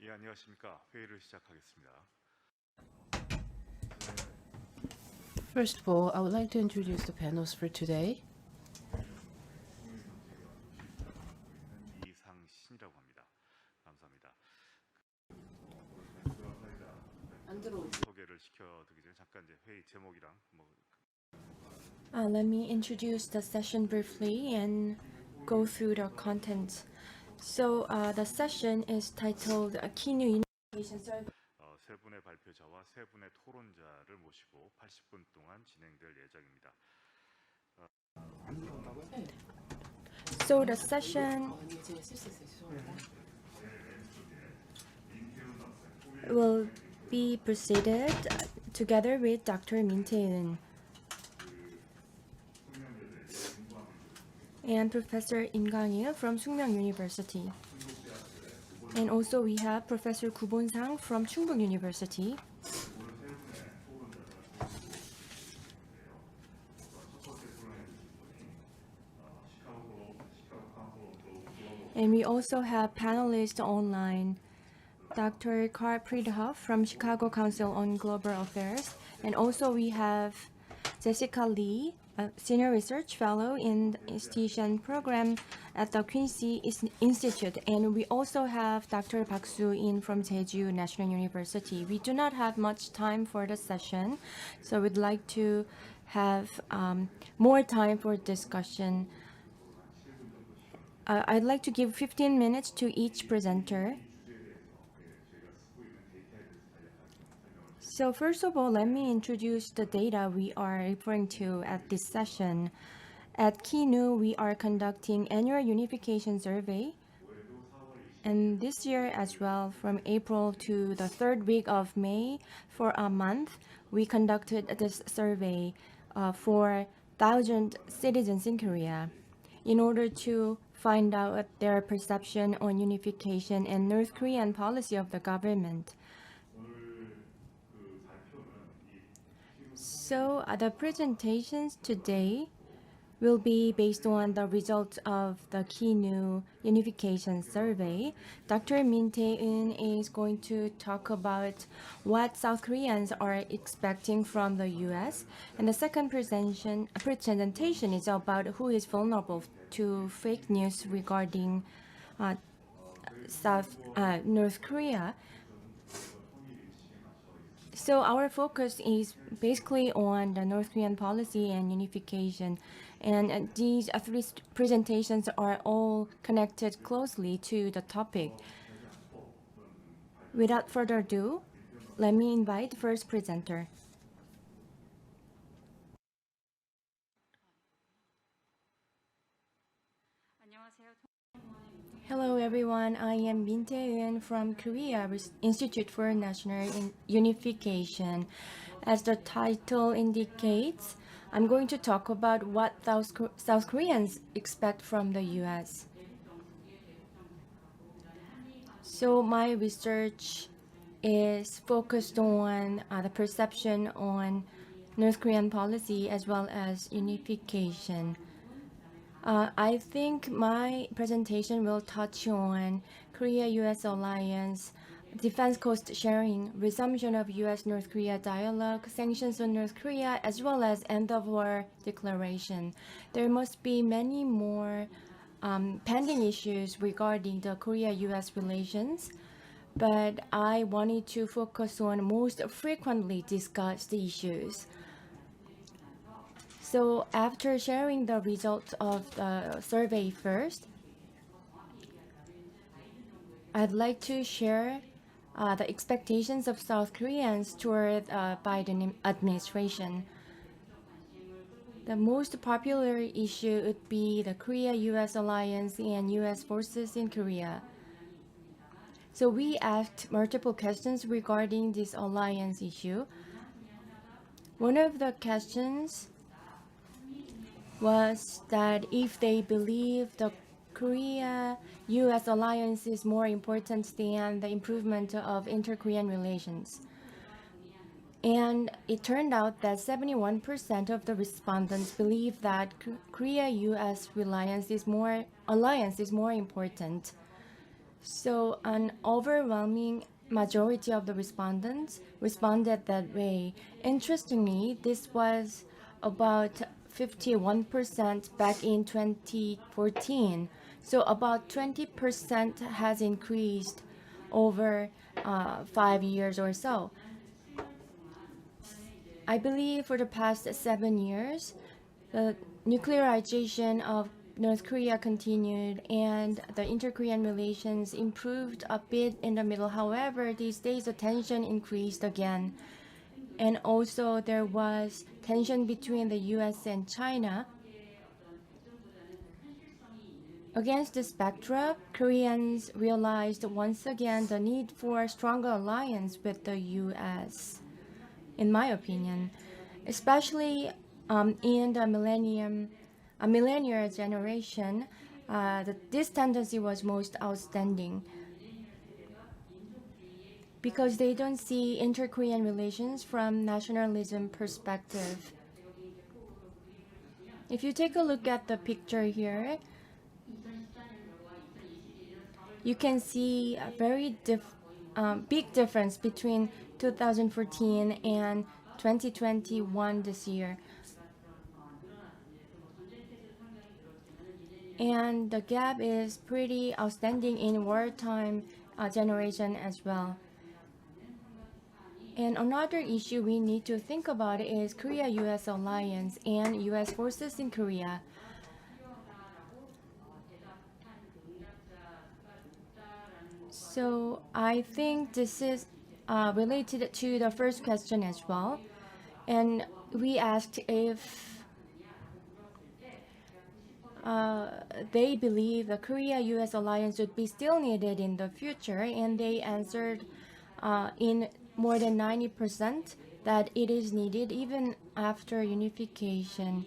예, 안녕하십니까. 회의를 시작하겠습니다. First of all, I would like to introduce the panels for today. 이상신이라고 합니다. 감사합니다. 소개를 시켜드리기 전에 잠깐 이제 회의 제목이랑 Let me introduce the session briefly and go through the content. So the session is titled KINU Unification Survey. 세 분의 발표자와 세 분의 토론자를 모시고 80분 동안 진행될 예정입니다. So the session will be proceeded together with Dr. Min Tae-eun and Professor Im Kang-il from Sookmyung University. And also we have Professor Gu Bon-sang from Chungbuk University. And we also have panelists online, Dr. Carl Friedhoff from Chicago Council on Global Affairs. And also we have Jessica Lee, a Senior Research Fellow in the Institution Program at the Quincy Institute. And we also have Dr. Park Soo-in from Jeju National University. We do not have much time for the session, so we'd like to have more time for discussion. I'd like to give 15 minutes to each presenter. So first of all, let me introduce the data we are referring to at this session. At KINU, we are conducting annual unification survey. And this year as well, from April to the third week of May, for a month, we conducted this survey for 1,000 citizens in Korea in order to find out their perception on unification and North Korean policy of the government. So the presentations today will be based on the results of the KINU Unification Survey. Dr. Min Tae-eun is going to talk about what South Koreans are expecting from the U.S. And the second presentation is about who is vulnerable to fake news regarding North Korea. So our focus is basically on the North Korean policy and unification. And these three presentations are all connected closely to the topic. Without further ado, let me invite the first presenter. Hello everyone, I am Min Tae-eun from Korea Institute for National Unification. As the title indicates, I'm going to talk about what South Koreans expect from the US. So my research is focused on the perception on North Korean policy as well as unification. I think my presentation will touch on Korea-US alliance, defense cost sharing, resumption of US-North Korea dialogue, sanctions on North Korea, as well as end of war declaration. There must be many more pending issues regarding the Korea-US relations, but I wanted to focus on most frequently discussed issues. So after sharing the results of the survey first, I'd like to share the expectations of South Koreans toward Biden administration. The most popular issue would be the Korea-US alliance and US forces in Korea. So we asked multiple questions regarding this alliance issue. One of the questions was that if they believe the Korea-US alliance is more important than the improvement of inter-Korean relations. And it turned out that 71% of the respondents believe that Korea-US alliance is more important. So an overwhelming majority of the respondents responded that way. Interestingly, this was about 51% back in 2014. So about 20% has increased over 5 years or so. I believe for the past 7 years, the nuclearization of North Korea continued and the inter-Korean relations improved a bit in the middle. However, these days the tension increased again. And also there was tension between the US and China. Against this backdrop, Koreans realized once again the need for a stronger alliance with the US, in my opinion, especially in the millennial generation, this tendency was most outstanding because they don't see inter-Korean relations from nationalism perspective. If you take a look at the picture here, you can see a very big difference between 2014 and 2021 this year. And the gap is pretty outstanding in wartime generation as well. And another issue we need to think about is Korea-US alliance and US forces in Korea. So I think this is related to the first question as well. And we asked if they believe the Korea-US alliance would be still needed in the future, and they answered in more than 90% that it is needed even after unification.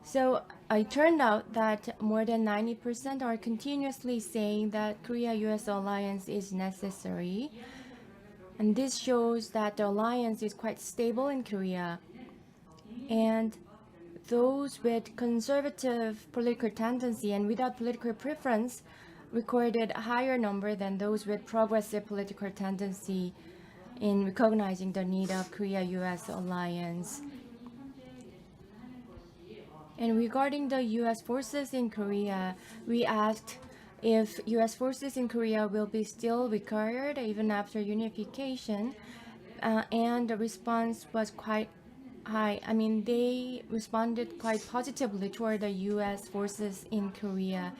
So it turned out that more than 90% are continuously saying that Korea-US alliance is necessary. And this shows that the alliance is quite stable in Korea. And those with conservative political tendency and without political preference recorded a higher number than those with progressive political tendency in recognizing the need of Korea-US alliance. And regarding the US forces in Korea, we asked if US forces in Korea will be still required even after unification, and the response was quite high. I mean, they responded quite positively toward the US forces in Korea.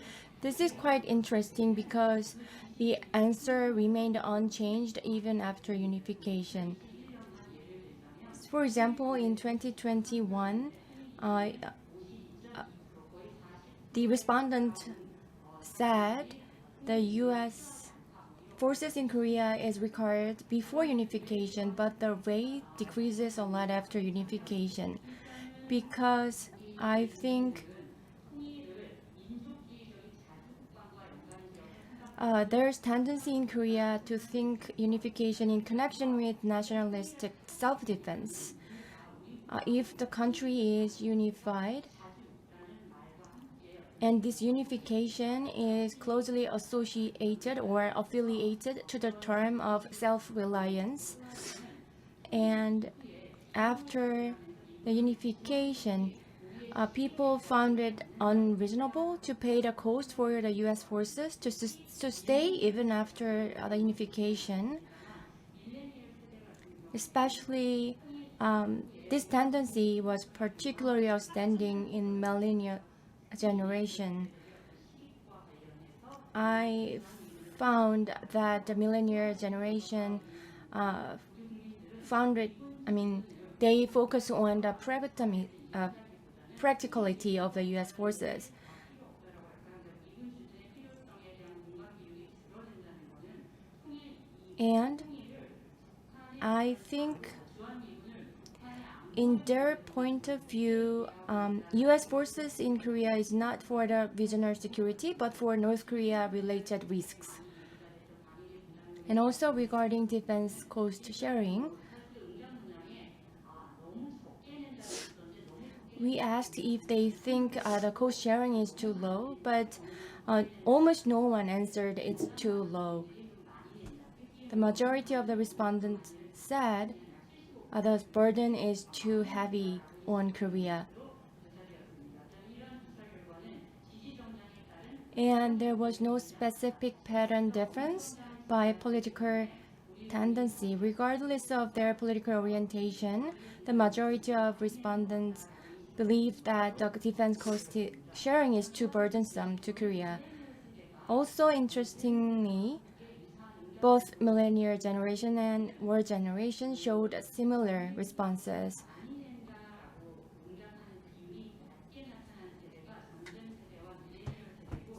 This is quite interesting because the answer remained unchanged even after unification. For example, in 2021, the respondent said the US forces in Korea is required before unification, but the rate decreases a lot after unification, because I think there's tendency in Korea to think unification in connection with nationalistic self-defense. If the country is unified, and this unification is closely associated or affiliated to the term of self-reliance. And after the unification, people found it unreasonable to pay the cost for the US forces to stay even after the unification. Especially, this tendency was particularly outstanding in millennial generation. I found that the millennial generation found it, they focus on the practicality of the US forces. And I think in their point of view, US forces in Korea is not for the regional security, but for North Korea related risks. And also regarding defense cost sharing, we asked if they think the cost sharing is too low, but almost no one answered it's too low. The majority of the respondents said the burden is too heavy on Korea. And there was no specific pattern difference by political tendency. Regardless of their political orientation, the majority of respondents believe that the defense cost sharing is too burdensome to Korea. Also, interestingly, both millennial generation and war generation showed similar responses.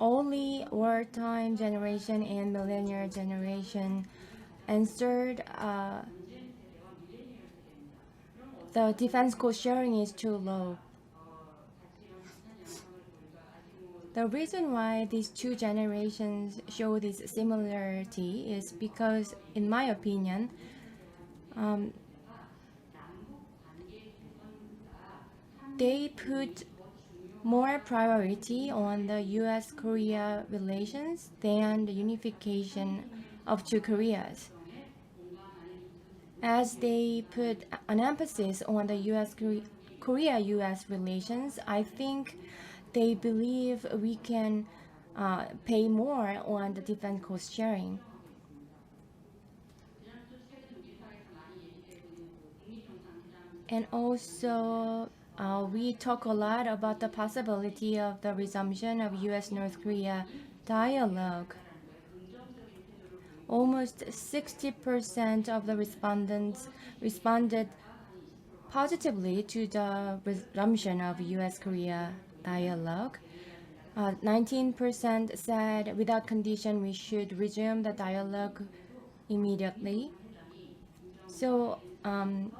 Only wartime generation and millennial generation answered the defense cost sharing is too low. The reason why these two generations show this similarity is because, in my opinion, they put more priority on the U.S.-Korea relations than the unification of two Koreas. As they put an emphasis on the Korea-U.S. relations, I think they believe we can pay more on the defense cost sharing. And also, we talk a lot about the possibility of the resumption of U.S.-North Korea dialogue. Almost 60% of the respondents responded positively to the resumption of U.S.-Korea dialogue. 19% said without condition we should resume the dialogue immediately. So, and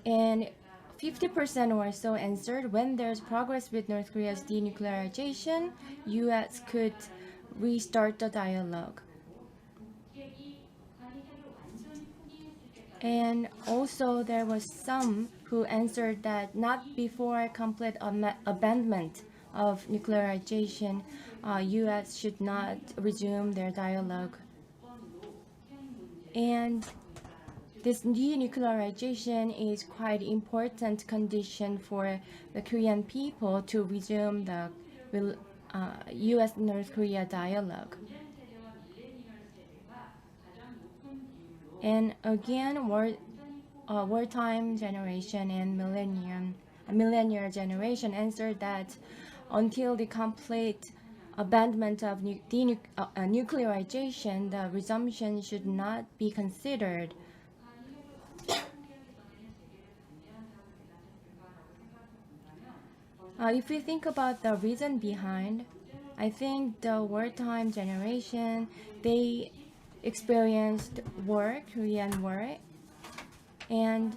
50% or so answered when there's progress with North Korea's denuclearization, U.S. could restart the dialogue. And also there was some who answered that not before complete abandonment of nuclearization, U.S. should not resume their dialogue. And this denuclearization is quite important condition for the Korean people to resume the U.S.-North Korea dialogue. And again, wartime generation and millennial generation answered that until the complete abandonment of nuclearization, the resumption should not be considered. If we think about the reason behind, I think the wartime generation, they experienced war, Korean War, and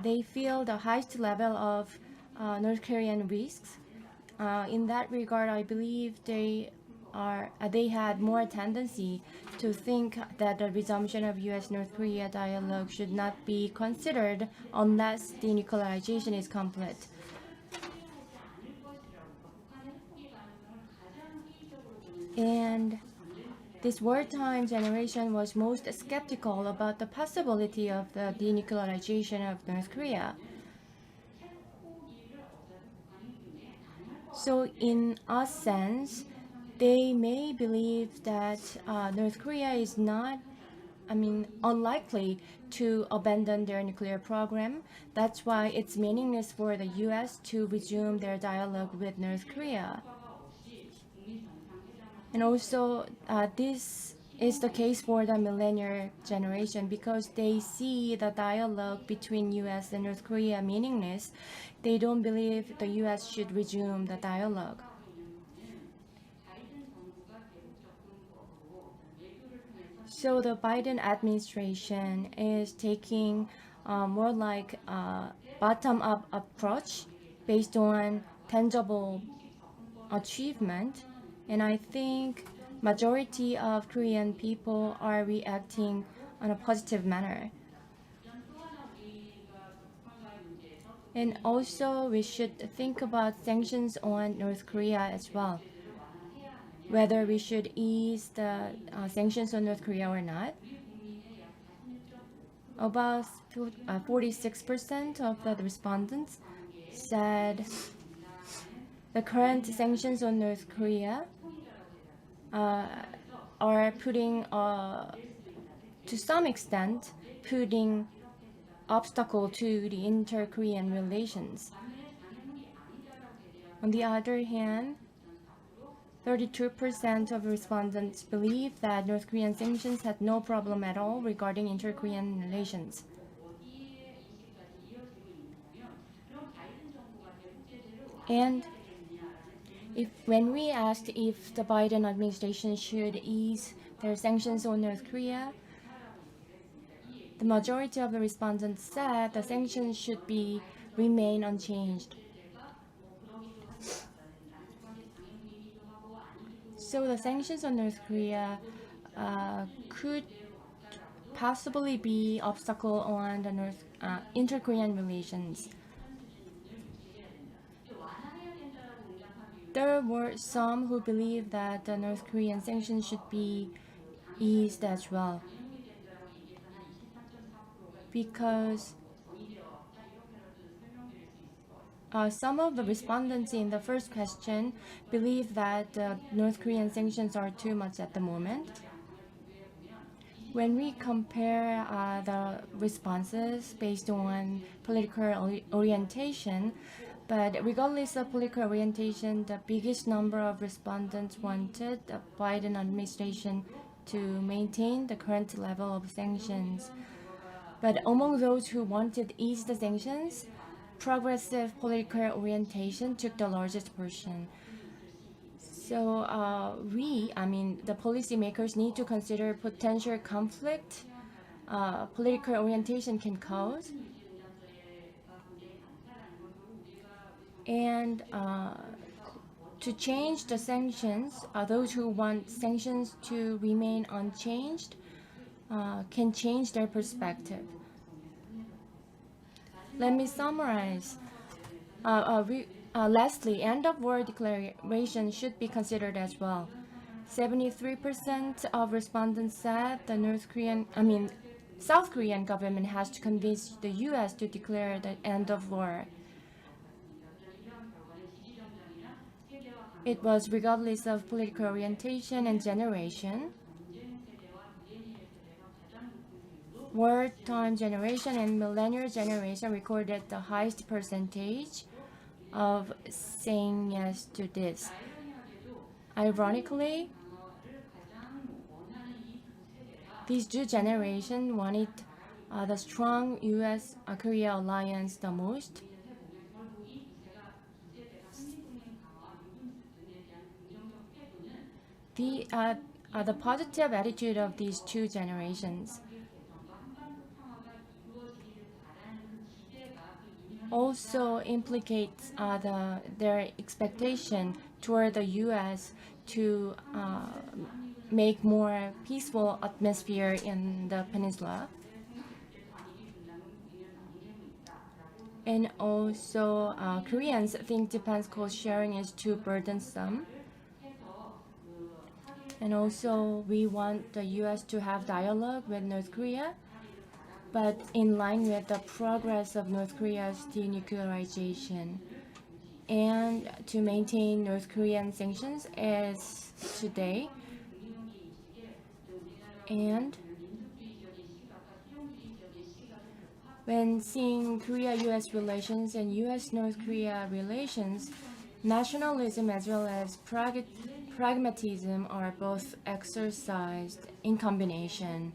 they feel the highest level of North Korean risks. In that regard, I believe they had more tendency to think that the resumption of U.S.-North Korea dialogue should not be considered unless denuclearization is complete. And this wartime generation was most skeptical about the possibility of the denuclearization of North Korea. So in a sense, they may believe that North Korea is unlikely to abandon their nuclear program. That's why it's meaningless for the U.S. to resume their dialogue with North Korea. And also, this is the case for the millennial generation because they see the dialogue between U.S. and North Korea meaningless. They don't believe the U.S. should resume the dialogue. So the Biden administration is taking more like a bottom-up approach based on tangible achievement. And I think majority of Korean people are reacting in a positive manner. And also, we should think about sanctions on North Korea as well. Whether we should ease the sanctions on North Korea or not. About 46% of the respondents said the current sanctions on North Korea are putting, to some extent, putting obstacle to the inter-Korean relations. On the other hand, 32% of respondents believe that North Korean sanctions had no problem at all regarding inter-Korean relations. And when we asked if the Biden administration should ease their sanctions on North Korea, the majority of the respondents said the sanctions should remain unchanged. So the sanctions on North Korea could possibly be obstacle on the inter-Korean relations. There were some who believe that the North Korean sanctions should be eased as well, because some of the respondents in the first question believe that North Korean sanctions are too much at the moment. When we compare the responses based on political orientation, but regardless of political orientation, the biggest number of respondents wanted the Biden administration to maintain the current level of sanctions. But among those who wanted to ease the sanctions, progressive political orientation took the largest portion. So the policymakers need to consider potential conflict political orientation can cause. And to change the sanctions, those who want sanctions to remain unchanged can change their perspective. Let me summarize. Lastly, end of war declaration should be considered as well. 73% of respondents said the South Korean government has to convince the U.S. to declare the end of war. It was regardless of political orientation and generation. Wartime generation and millennial generation recorded the highest percentage of saying yes to this. Ironically, these two generations wanted the strong U.S.-Korea alliance the most. The positive attitude of these two generations also implicates their expectation toward the U.S. to make more peaceful atmosphere in the peninsula. And also, Koreans think defense cost sharing is too burdensome. And also, we want the U.S. to have dialogue with North Korea, but in line with the progress of North Korea's denuclearization, and to maintain North Korean sanctions as today. And when seeing Korea-U.S. relations and U.S.-North Korea relations, nationalism as well as pragmatism are both exercised in combination.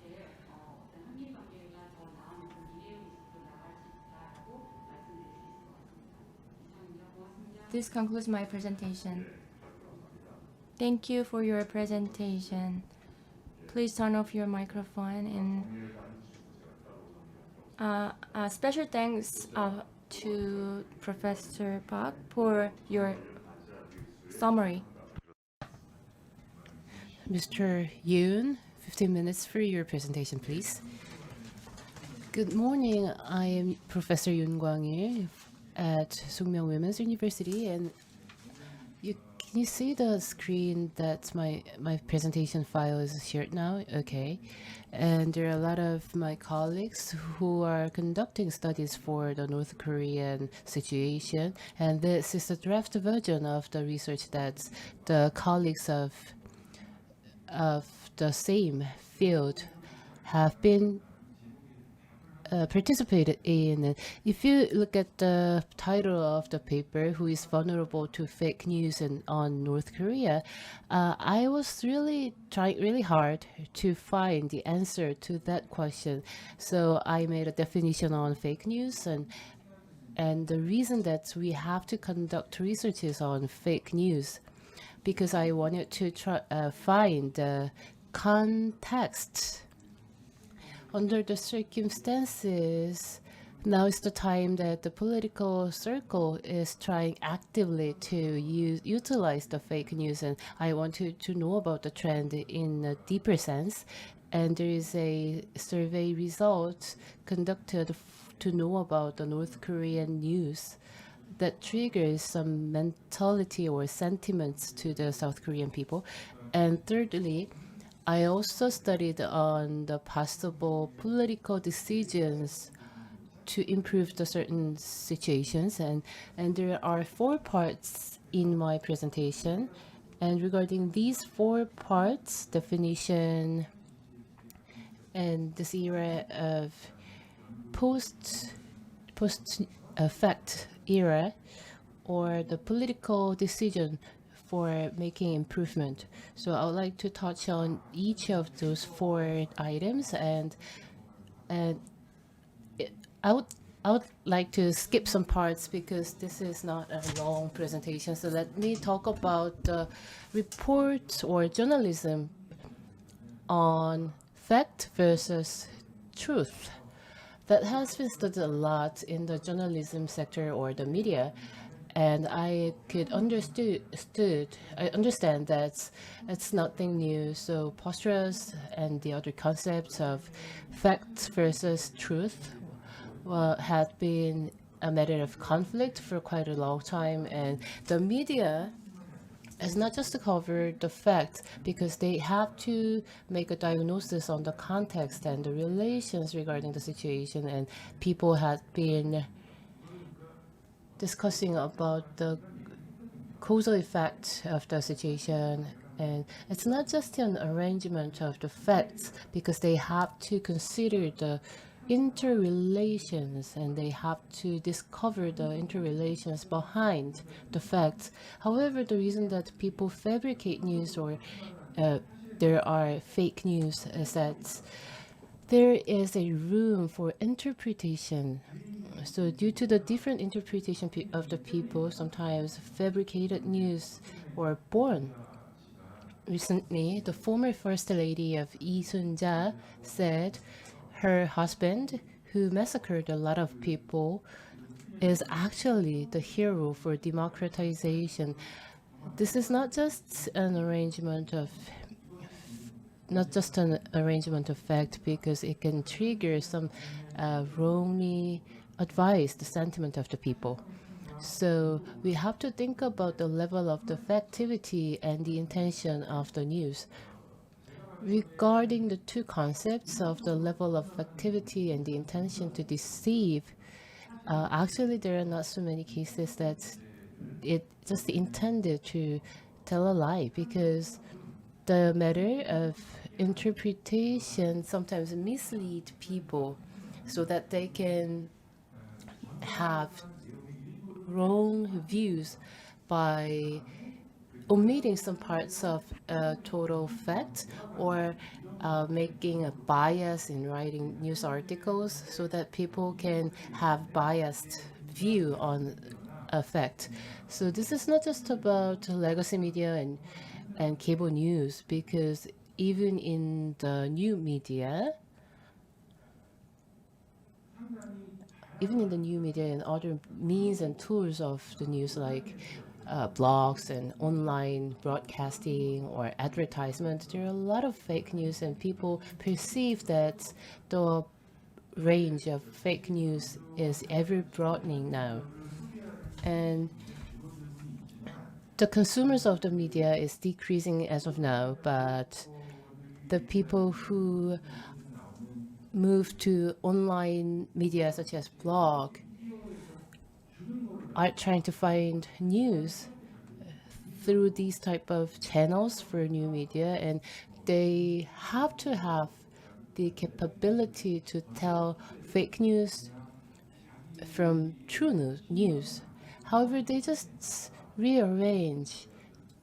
This concludes my presentation. Thank you for your presentation. Please turn off your microphone, and special thanks to Professor Park for your summary. Mr. Yoon, 15 minutes for your presentation, please. Good morning. I am Professor Yoon Kwang-il at Sungmyung Women's University, and can you see the screen that my presentation file is shared now? Okay. And there are a lot of my colleagues who are conducting studies for the North Korean situation. And this is a draft version of the research that the colleagues of the same field have been participated in. If you look at the title of the paper, "Who is vulnerable to fake news on North Korea?" I was really trying really hard to find the answer to that question. So I made a definition on fake news, and the reason that we have to conduct researches on fake news, because I wanted to find the context. Under the circumstances, now is the time that the political circle is trying actively to utilize the fake news, and I want to know about the trend in a deeper sense. And there is a survey result conducted to know about the North Korean news that triggers some mentality or sentiments to the South Korean people. And thirdly, I also studied on the possible political decisions to improve the certain situations, and there are 4 parts in my presentation. And regarding these 4 parts, definition and this era of post-fact era, or the political decision for making improvement. So I would like to touch on each of those 4 items, and I would like to skip some parts because this is not a long presentation. So let me talk about the report or journalism on fact versus truth. That has been studied a lot in the journalism sector or the media. And I understand that it's nothing new. So postures and the other concepts of fact versus truth had been a matter of conflict for quite a long time. And the media is not just to cover the fact, because they have to make a diagnosis on the context and the relations regarding the situation. And people had been discussing about the causal effect of the situation, and it's not just an arrangement of the facts, because they have to consider the interrelations and they have to discover the interrelations behind the facts. However, the reason that people fabricate news or there are fake news is that there is a room for interpretation. So due to the different interpretation of the people, sometimes fabricated news were born. Recently, the former First Lady of Lee Sun-ja said her husband, who massacred a lot of people, is actually the hero for democratization. This is not just an arrangement of fact, because it can trigger some wrongly advised sentiment of the people. So we have to think about the level of the factivity and the intention of the news. Regarding the 2 concepts of the level of activity and the intention to deceive, actually there are not so many cases that it just intended to tell a lie, because the matter of interpretation sometimes mislead people so that they can have wrong views by omitting some parts of total fact, or making a bias in writing news articles so that people can have biased view on a fact. So this is not just about legacy media and cable news, because even in the new media, and other means and tools of the news, like blogs and online broadcasting or advertisement, there are a lot of fake news, and people perceive that the range of fake news is ever broadening now. And the consumers of the media is decreasing as of now, but the people who move to online media such as blog are trying to find news through these type of channels for new media, and they have to have the capability to tell fake news from true news. However, they just rearrange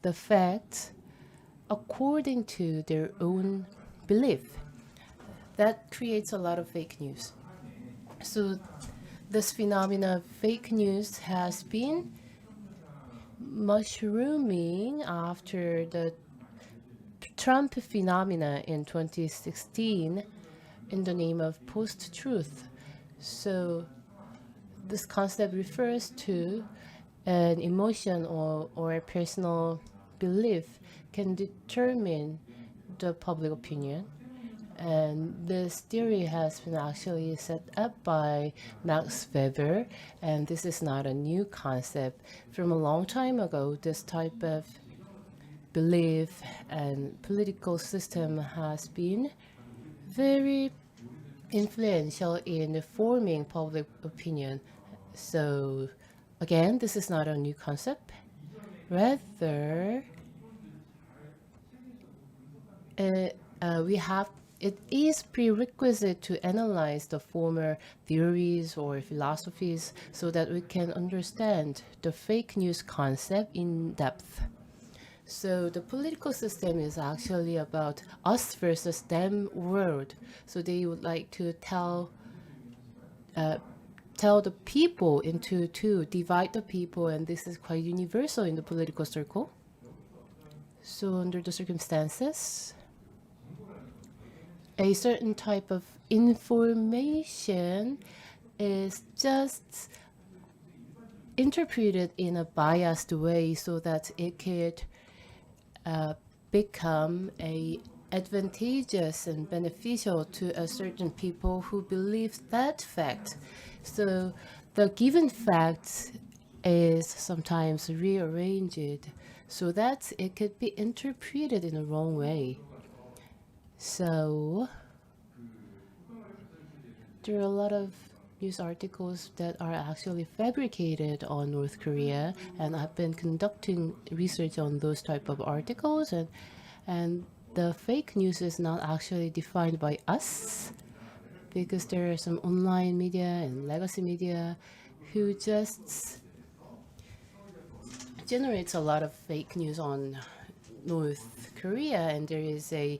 the facts according to their own belief. That creates a lot of fake news. So this phenomena of fake news has been mushrooming after the Trump phenomena in 2016 in the name of post-truth. So this concept refers to an emotion or a personal belief can determine the public opinion. And this theory has been actually set up by Max Weber, and this is not a new concept. From a long time ago, this type of belief and political system has been very influential in forming public opinion. So again, this is not a new concept. Rather, it is prerequisite to analyze the former theories or philosophies so that we can understand the fake news concept in depth. So the political system is actually about us versus them world. So they would like to tell the people into two, divide the people, and this is quite universal in the political circle. So under the circumstances, a certain type of information is just interpreted in a biased way so that it could become advantageous and beneficial to a certain people who believe that fact. So the given fact is sometimes rearranged so that it could be interpreted in the wrong way. So there are a lot of news articles that are actually fabricated on North Korea, and I've been conducting research on those type of articles, and the fake news is not actually defined by us, because there are some online media and legacy media who just generates a lot of fake news on North Korea, and there is a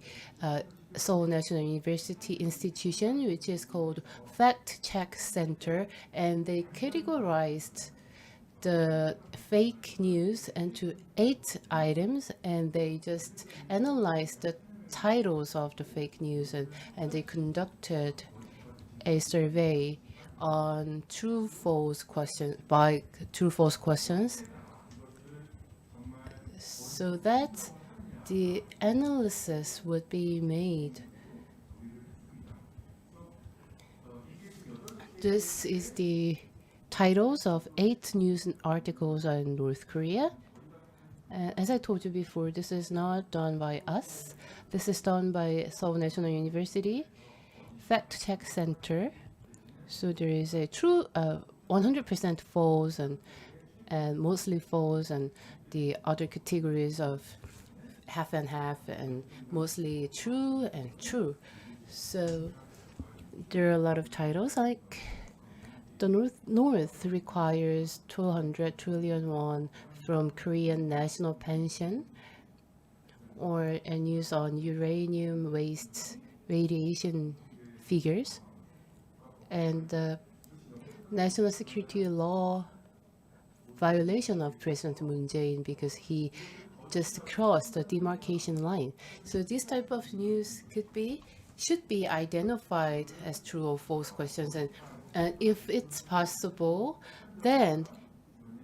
Seoul National University institution which is called Fact Check Center, and they categorized the fake news into 8 items, and they just analyzed the titles of the fake news, and they conducted a survey on true-false questions so that the analysis would be made. This is the titles of 8 news articles on North Korea. As I told you before, this is not done by us. This is done by Seoul National University Fact Check Center. So there is a true 100% false and mostly false, and the other categories of half and half, and mostly true and true. So there are a lot of titles like the North requires 200 trillion won from Korean national pension, or a news on uranium waste radiation figures, and the national security law violation of President Moon Jae-in because he just crossed the demarcation line. So this type of news should be identified as true or false questions, and if it's possible, then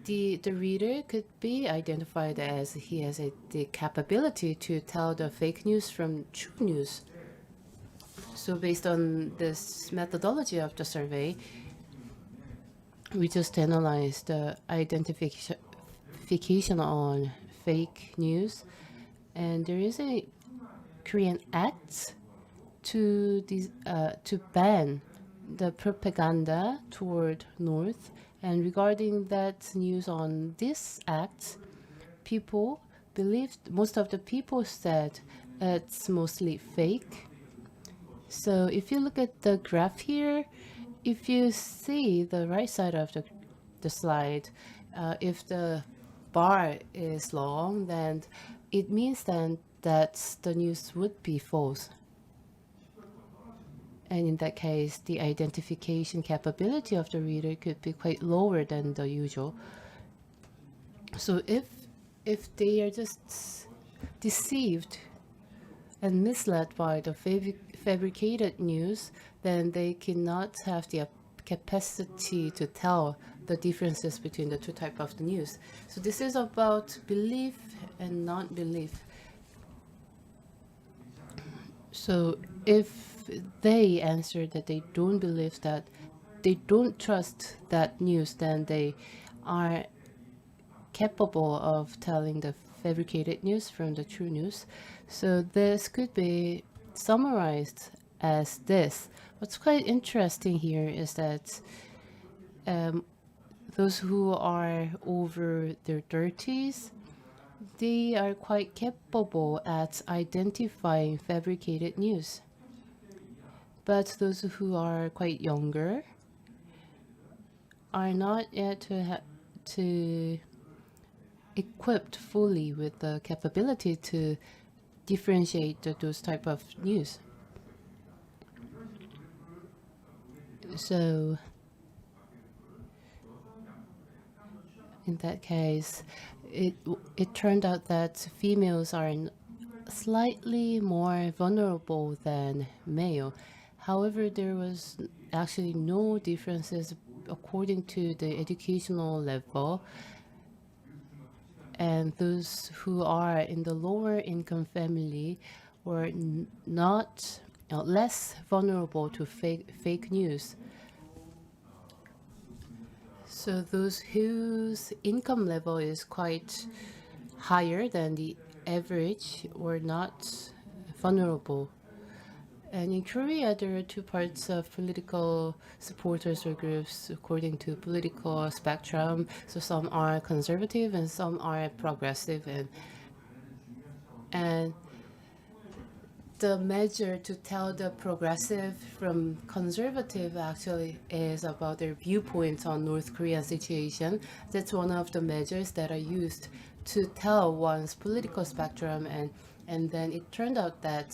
the reader could be identified as he has the capability to tell the fake news from true news. So based on this methodology of the survey, we just analyzed the identification on fake news, and there is a Korean act to ban the propaganda toward North. And regarding that news on this act, most of the people said it's mostly fake. So if you look at the graph here, if you see the right side of the slide, if the bar is long, then it means then that the news would be false. And in that case, the identification capability of the reader could be quite lower than the usual. So if they are just deceived and misled by the fabricated news, then they cannot have the capacity to tell the differences between the two types of the news. So this is about belief and non-belief. So if they answer that they don't believe that, they don't trust that news, then they are capable of telling the fabricated news from the true news. So this could be summarized as this. What's quite interesting here is that those who are over their 30s, they are quite capable at identifying fabricated news. But those who are quite younger are not yet equipped fully with the capability to differentiate those type of news. So in that case, it turned out that females are slightly more vulnerable than male. However, there was actually no differences according to the educational level. And those who are in the lower income family were not less vulnerable to fake news. So those whose income level is quite higher than the average were not vulnerable. And in Korea, there are two parts of political supporters or groups according to political spectrum. So some are conservative and some are progressive. And the measure to tell the progressive from conservative actually is about their viewpoints on North Korean situation. That's one of the measures that are used to tell one's political spectrum. And then it turned out that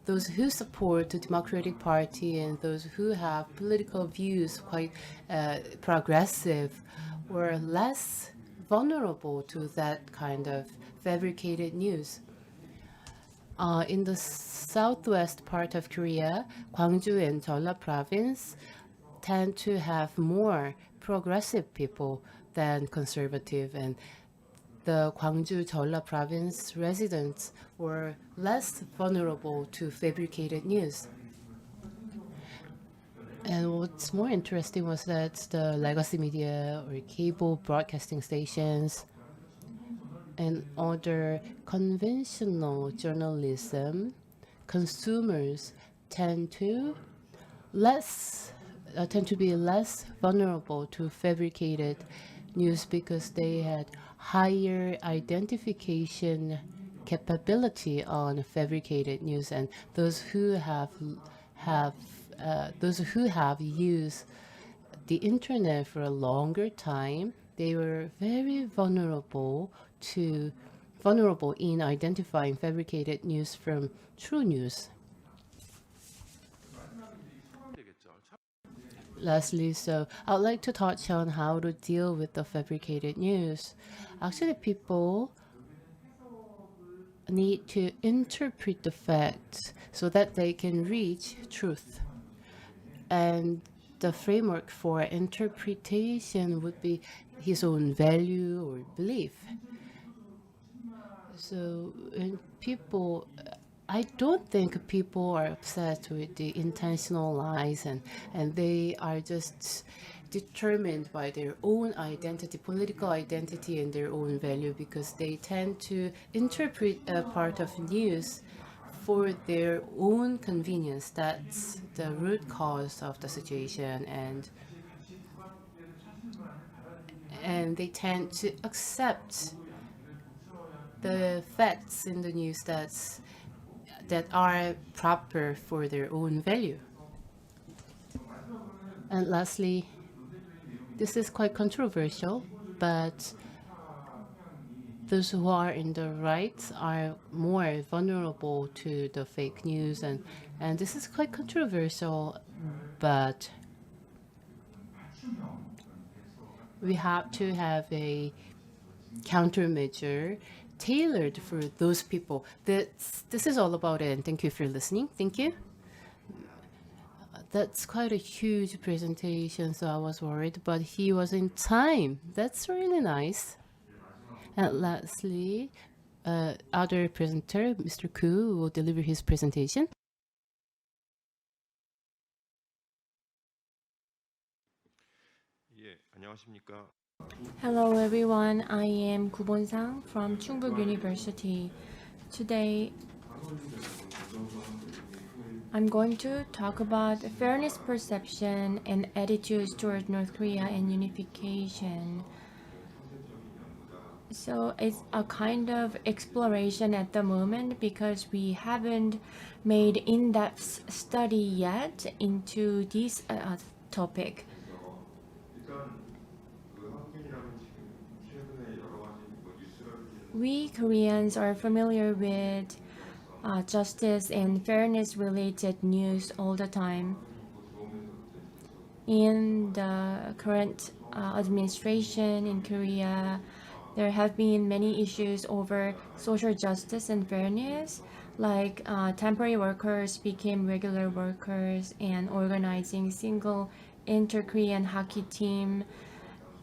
those who support the Democratic Party and those who have political views quite progressive were less vulnerable to that kind of fabricated news. In the southwest part of Korea, Gwangju and Jeolla province tend to have more progressive people than conservative, and the Gwangju Jeolla province residents were less vulnerable to fabricated news. And what's more interesting was that the legacy media or cable broadcasting stations and other conventional journalism, consumers tend to be less vulnerable to fabricated news because they had higher identification capability on fabricated news, and those who have used the internet for a longer time, they were very vulnerable in identifying fabricated news from true news. Lastly, so I'd like to touch on how to deal with the fabricated news. Actually, people need to interpret the facts so that they can reach truth. And the framework for interpretation would be his own value or belief. So when people I don't think people are upset with the intentional lies, and they are just determined by their own identity, political identity, and their own value, because they tend to interpret a part of news for their own convenience. That's the root cause of the situation, and they tend to accept the facts in the news that are proper for their own value. And lastly, this is quite controversial, but those who are in the right are more vulnerable to the fake news, and this is quite controversial, but we have to have a countermeasure tailored for those people. This is all about it, and thank you for listening. Thank you. That's quite a huge presentation, so I was worried, but he was in time. That's really nice. And lastly, other presenter, Mr. Koo, will deliver his presentation. 예, 안녕하십니까? Hello everyone, I am Gu Bon-sang from Chungbuk University. Today, I'm going to talk about fairness perception and attitudes toward North Korea and unification. So it's a kind of exploration at the moment because we haven't made in-depth study yet into this topic. We Koreans are familiar with justice and fairness related news all the time. In the current administration in Korea, there have been many issues over social justice and fairness, like temporary workers became regular workers, and organizing single inter-Korean hockey team,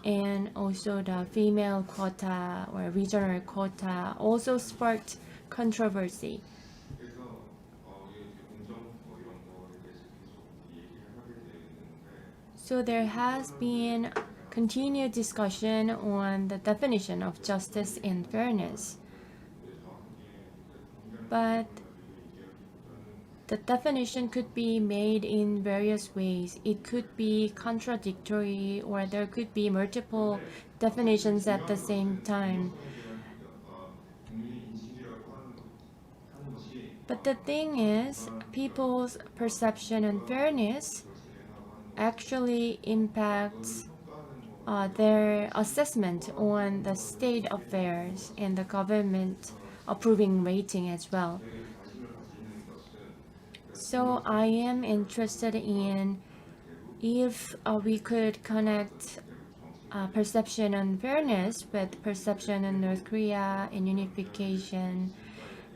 and also the female quota or regional quota also sparked controversy. So there has been continued discussion on the definition of justice and fairness. But the definition could be made in various ways. It could be contradictory, or there could be multiple definitions at the same time. But the thing is, people's perception and fairness actually impacts their assessment on the state affairs and the government approving rating as well. So I am interested in if we could connect perception and fairness with perception in North Korea and unification,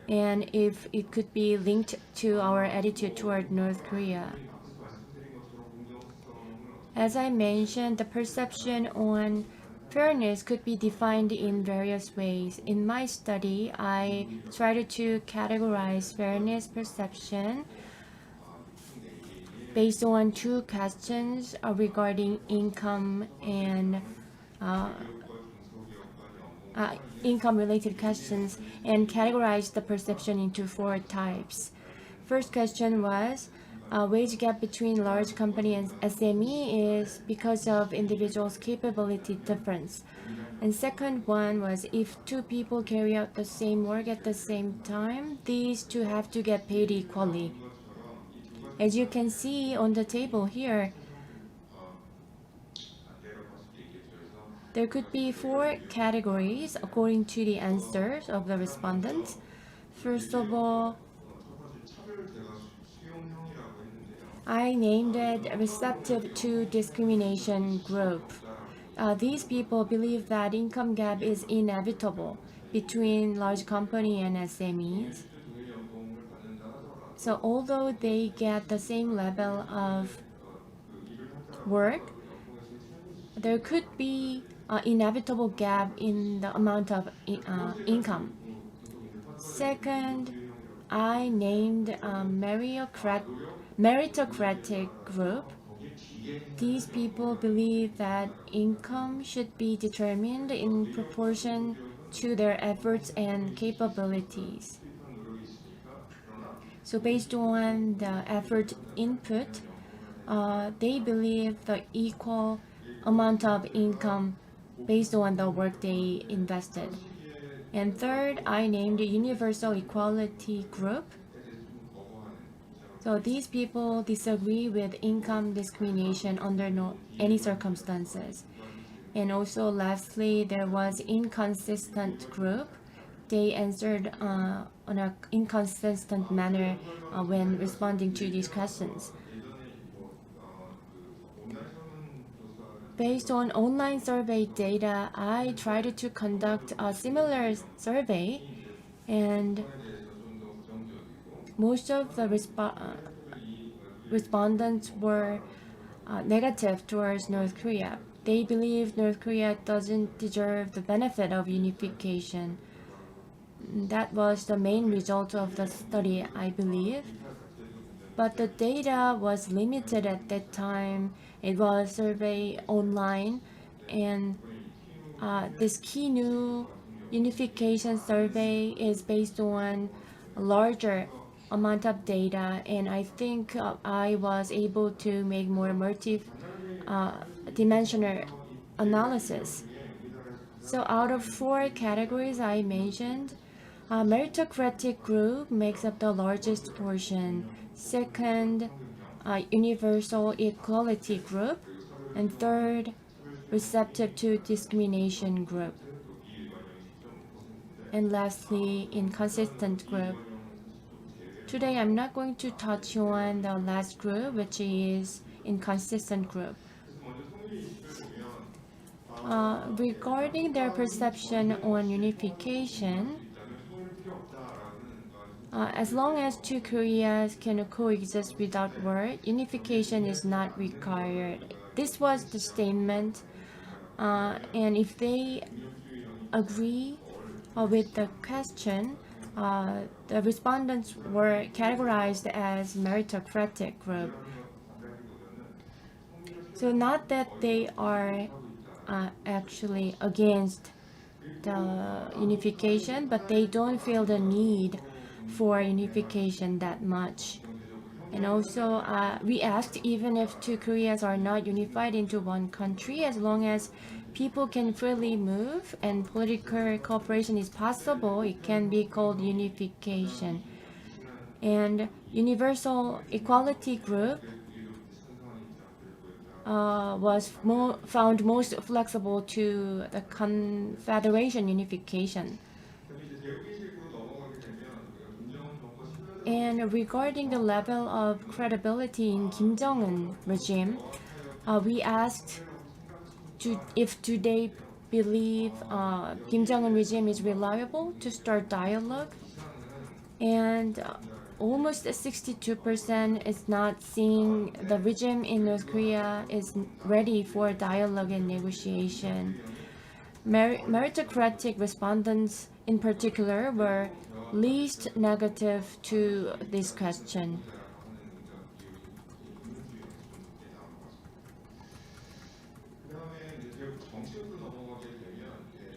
and if it could be linked to our attitude toward North Korea. As I mentioned, the perception on fairness could be defined in various ways. In my study, I tried to categorize fairness perception based on two questions regarding income and income-related questions, and categorized the perception into 4 types. First question was, wage gap between large company and SME is because of individuals' capability difference. And second one was, if 2 people carry out the same work at the same time, these 2 have to get paid equally. As you can see on the table here, there could be 4 categories according to the answers of the respondents. First of all, I named it receptive to discrimination group. These people believe that income gap is inevitable between large company and SMEs. So although they get the same level of work, there could be an inevitable gap in the amount of income. Second, I named a meritocratic group. These people believe that income should be determined in proportion to their efforts and capabilities. So based on the effort input, they believe the equal amount of income based on the work they invested. And third, I named a universal equality group. So these people disagree with income discrimination under any circumstances. And also lastly, there was inconsistent group. They answered on an inconsistent manner when responding to these questions. Based on online survey data, I tried to conduct a similar survey, and most of the respondents were negative towards North Korea. They believe North Korea doesn't deserve the benefit of unification. That was the main result of the study, I believe. But the data was limited at that time. It was survey online, and this KINU unification survey is based on a larger amount of data, and I think I was able to make more multi-dimensional analysis. So out of 4 categories I mentioned, meritocratic group makes up the largest portion. Second, universal equality group. And third, receptive to discrimination group. And lastly, inconsistent group. Today, I'm not going to touch on the last group, which is inconsistent group. Regarding their perception on unification, as long as 2 Koreas can coexist without war, unification is not required. This was the statement, and if they agree with the question, the respondents were categorized as meritocratic group. So not that they are actually against the unification, but they don't feel the need for unification that much. And also, we asked even if 2 Koreas are not unified into one country, as long as people can freely move and political cooperation is possible, it can be called unification. And universal equality group was found most flexible to the Confederation unification. And regarding the level of credibility in Kim Jong-un regime, we asked if do they believe Kim Jong-un regime is reliable to start dialogue, and almost 62% is not seeing the regime in North Korea is ready for dialogue and negotiation. Meritocratic respondents in particular were least negative to this question.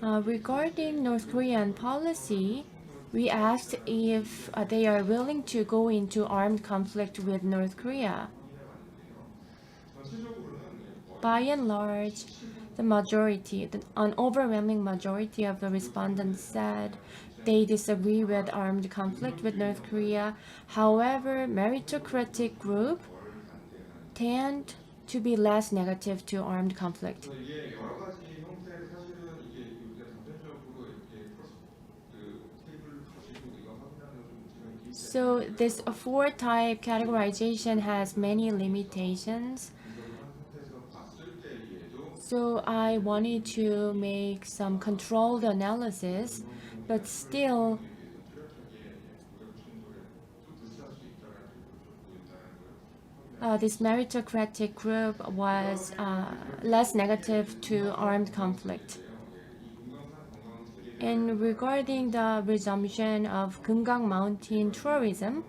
Regarding North Korean policy, we asked if they are willing to go into armed conflict with North Korea. By and large, an overwhelming majority of the respondents said they disagree with armed conflict with North Korea. However, meritocratic group tend to be less negative to armed conflict. So this 4-type categorization has many limitations. So I wanted to make some controlled analysis, but still this meritocratic group was less negative to armed conflict. And regarding the resumption of Kumgang Mountain tourism,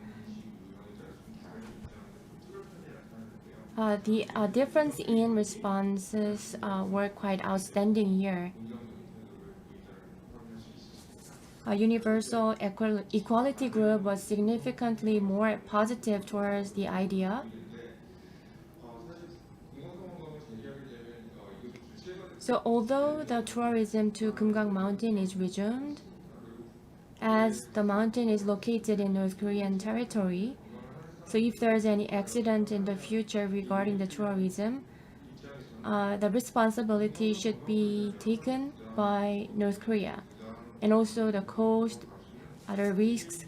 the difference in responses were quite outstanding here. A Universal Equality Group was significantly more positive towards the idea. So although the tourism to Kumgang Mountain is resumed, as the mountain is located in North Korean territory, so if there's any accident in the future regarding the tourism, the responsibility should be taken by North Korea. And also the cost, other risks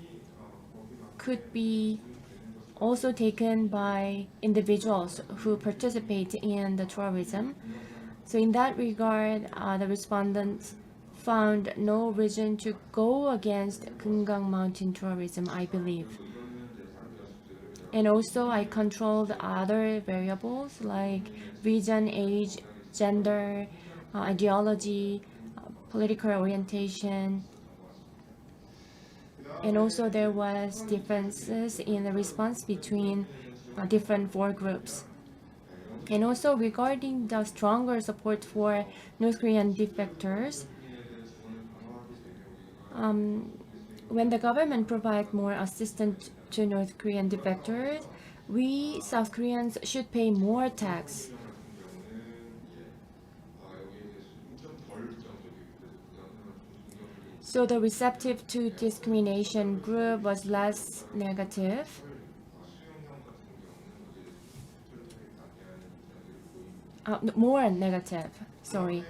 could be also taken by individuals who participate in the tourism. So in that regard, the respondents found no reason to go against Kumgang Mountain tourism, I believe. And also I controlled other variables like region, age, gender, ideology, political orientation. And also there was differences in the response between different four groups. And also regarding the stronger support for North Korean defectors, when the government provides more assistance to North Korean defectors, we South Koreans should pay more tax. So the receptive to discrimination group was less negative. More negative, sorry.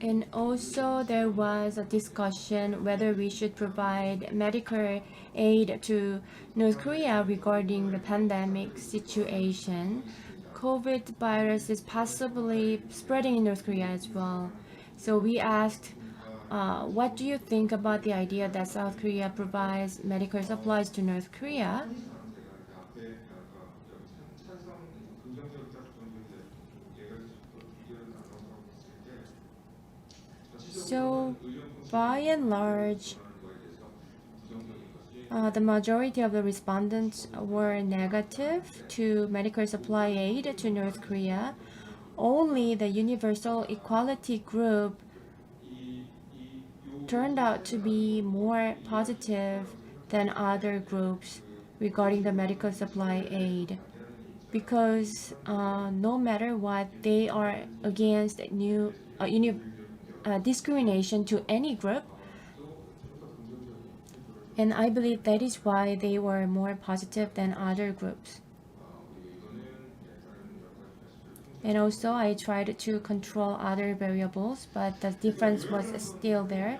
And also there was a discussion whether we should provide medical aid to North Korea regarding the pandemic situation. COVID virus is possibly spreading in North Korea as well. So we asked, what do you think about the idea that South Korea provides medical supplies to North Korea? So, by and large, the majority of the respondents were negative to medical supply aid to North Korea. Only the Universal Equality Group turned out to be more positive than other groups regarding the medical supply aid, because no matter what, they are against discrimination to any group, and I believe that is why they were more positive than other groups. And also I tried to control other variables, but the difference was still there.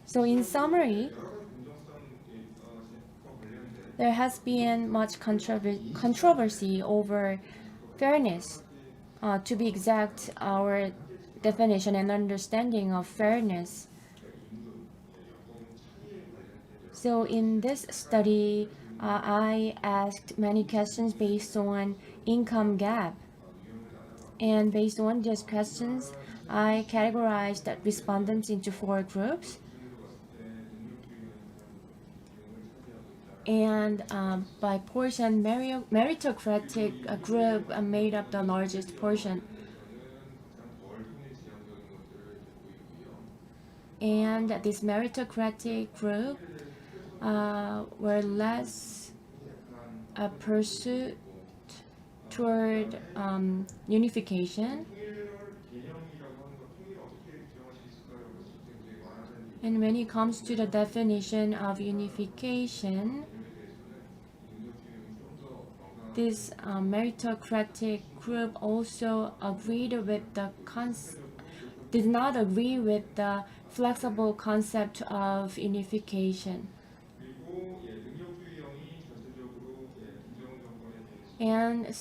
So in summary, there has been much controversy over fairness. To be exact, our definition and understanding of fairness. So in this study, I asked many questions based on income gap. And based on these questions, I categorized the respondents into 4 groups. And by portion, meritocratic group made up the largest portion. And this meritocratic group were less pursued toward unification. And when it comes to the definition of unification, this meritocratic group also agreed with the did not agree with the flexible concept of unification. And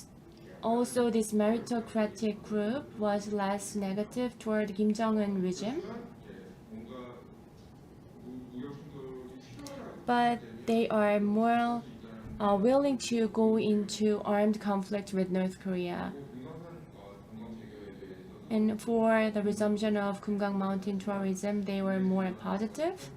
also this meritocratic group was less negative toward Kim Jong-un regime. But they are more willing to go into armed conflict with North Korea. And for the resumption of Kumgang Mountain tourism, they were more positive.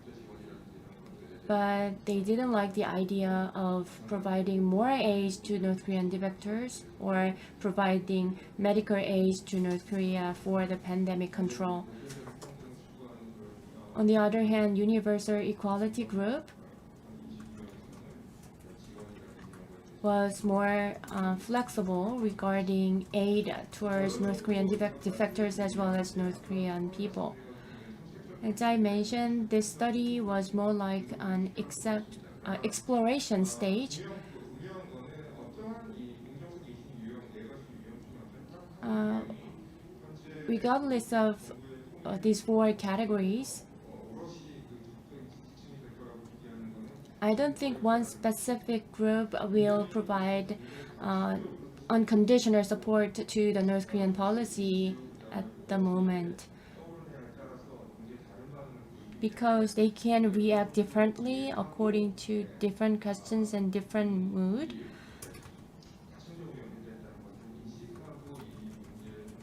But they didn't like the idea of providing more aid to North Korean defectors or providing medical aid to North Korea for the pandemic control. On the other hand, Universal Equality Group was more flexible regarding aid towards North Korean defectors as well as North Korean people. As I mentioned, this study was more like an exploration stage. Regardless of these four categories, I don't think one specific group will provide unconditional support to the North Korean policy at the moment, because they can react differently according to different questions and different mood.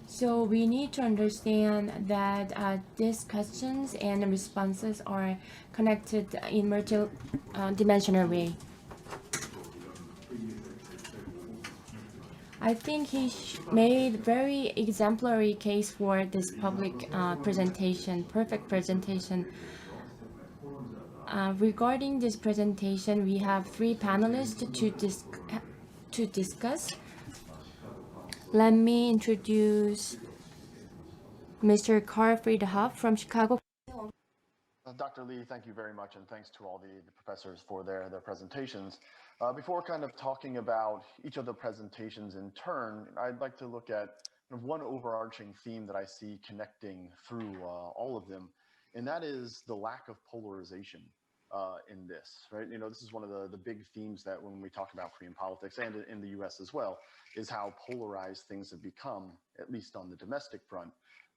So we need to understand that these questions and responses are connected in multi-dimensional way. I think he made very exemplary case for this public presentation, perfect presentation. Regarding this presentation, we have three panelists to discuss. Let me introduce Mr. Carl Friedhoff from Chicago. Dr. Lee, thank you very much, and thanks to all the professors for their presentations. Before kind of talking about each of the presentations in turn, I'd like to look at one overarching theme that I see connecting through all of them, and that is the lack of polarization in this, right? You know, this is one of the big themes that when we talk about Korean politics and in the US as well, is how polarized things have become, at least on the domestic front.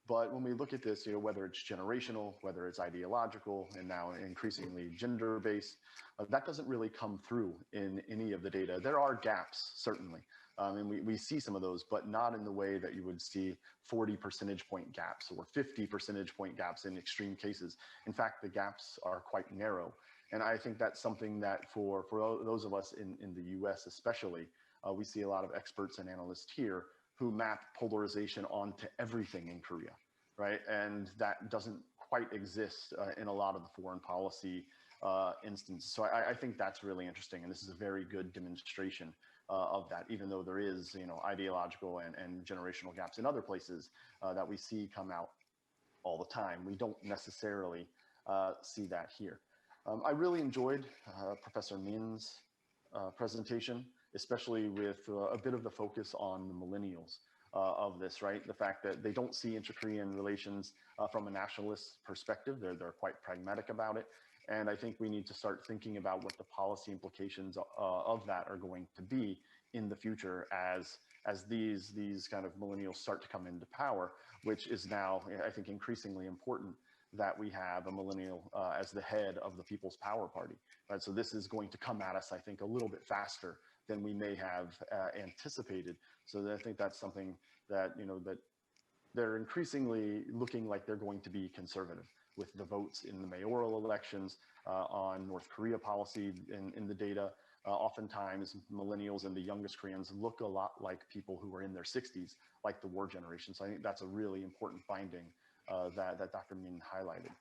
But when we look at this, you know, whether it's generational, whether it's ideological, and now increasingly gender-based, that doesn't really come through in any of the data. There are gaps, certainly, and we see some of those, but not in the way that you would see 40 percentage point gaps or 50 percentage point gaps in extreme cases. In fact, the gaps are quite narrow. And I think that's something that for those of us in the US especially, we see a lot of experts and analysts here who map polarization onto everything in Korea, right? And that doesn't quite exist in a lot of the foreign policy instances. So I think that's really interesting, and this is a very good demonstration of that, even though there is, you know, ideological and generational gaps in other places that we see come out all the time. We don't necessarily see that here. I really enjoyed Professor Min's presentation, especially with a bit of the focus on the millennials of this, right? The fact that they don't see inter-Korean relations from a nationalist perspective. They're quite pragmatic about it. And I think we need to start thinking about what the policy implications of that are going to be in the future as these kind of millennials start to come into power, which is now, I think, increasingly important that we have a millennial as the head of the People's Power Party, right? So this is going to come at us, I think, a little bit faster than we may have anticipated. So I think that's something that, you know, that they're increasingly looking like they're going to be conservative with the votes in the mayoral elections on North Korea policy in the data. Oftentimes, millennials and the youngest Koreans look a lot like people who are in their 60s, like the war generation. So I think that's a really important finding that Dr. Min highlighted.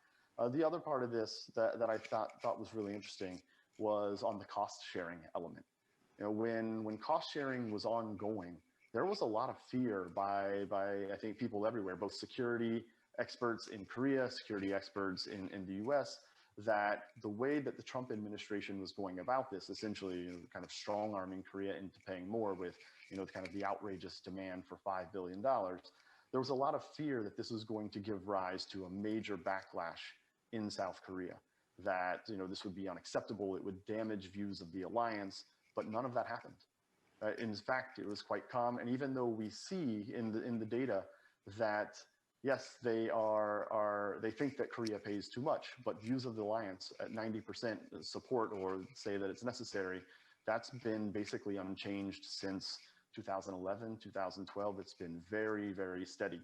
The other part of this that I thought was really interesting was on the cost sharing element. You know, when cost sharing was ongoing, there was a lot of fear by I think people everywhere, both security experts in Korea, security experts in the US, that the way that the Trump administration was going about this, essentially, you know, kind of strong arming Korea into paying more with, you know, kind of the outrageous demand for $5 billion, there was a lot of fear that this was going to give rise to a major backlash in South Korea, that, you know, this would be unacceptable, it would damage views of the alliance, but none of that happened. In fact, it was quite calm. And even though we see in the data that, yes, they think that Korea pays too much, but views of the alliance at 90% support or say that it's necessary, that's been basically unchanged since 2011, 2012. It's been very, very steady.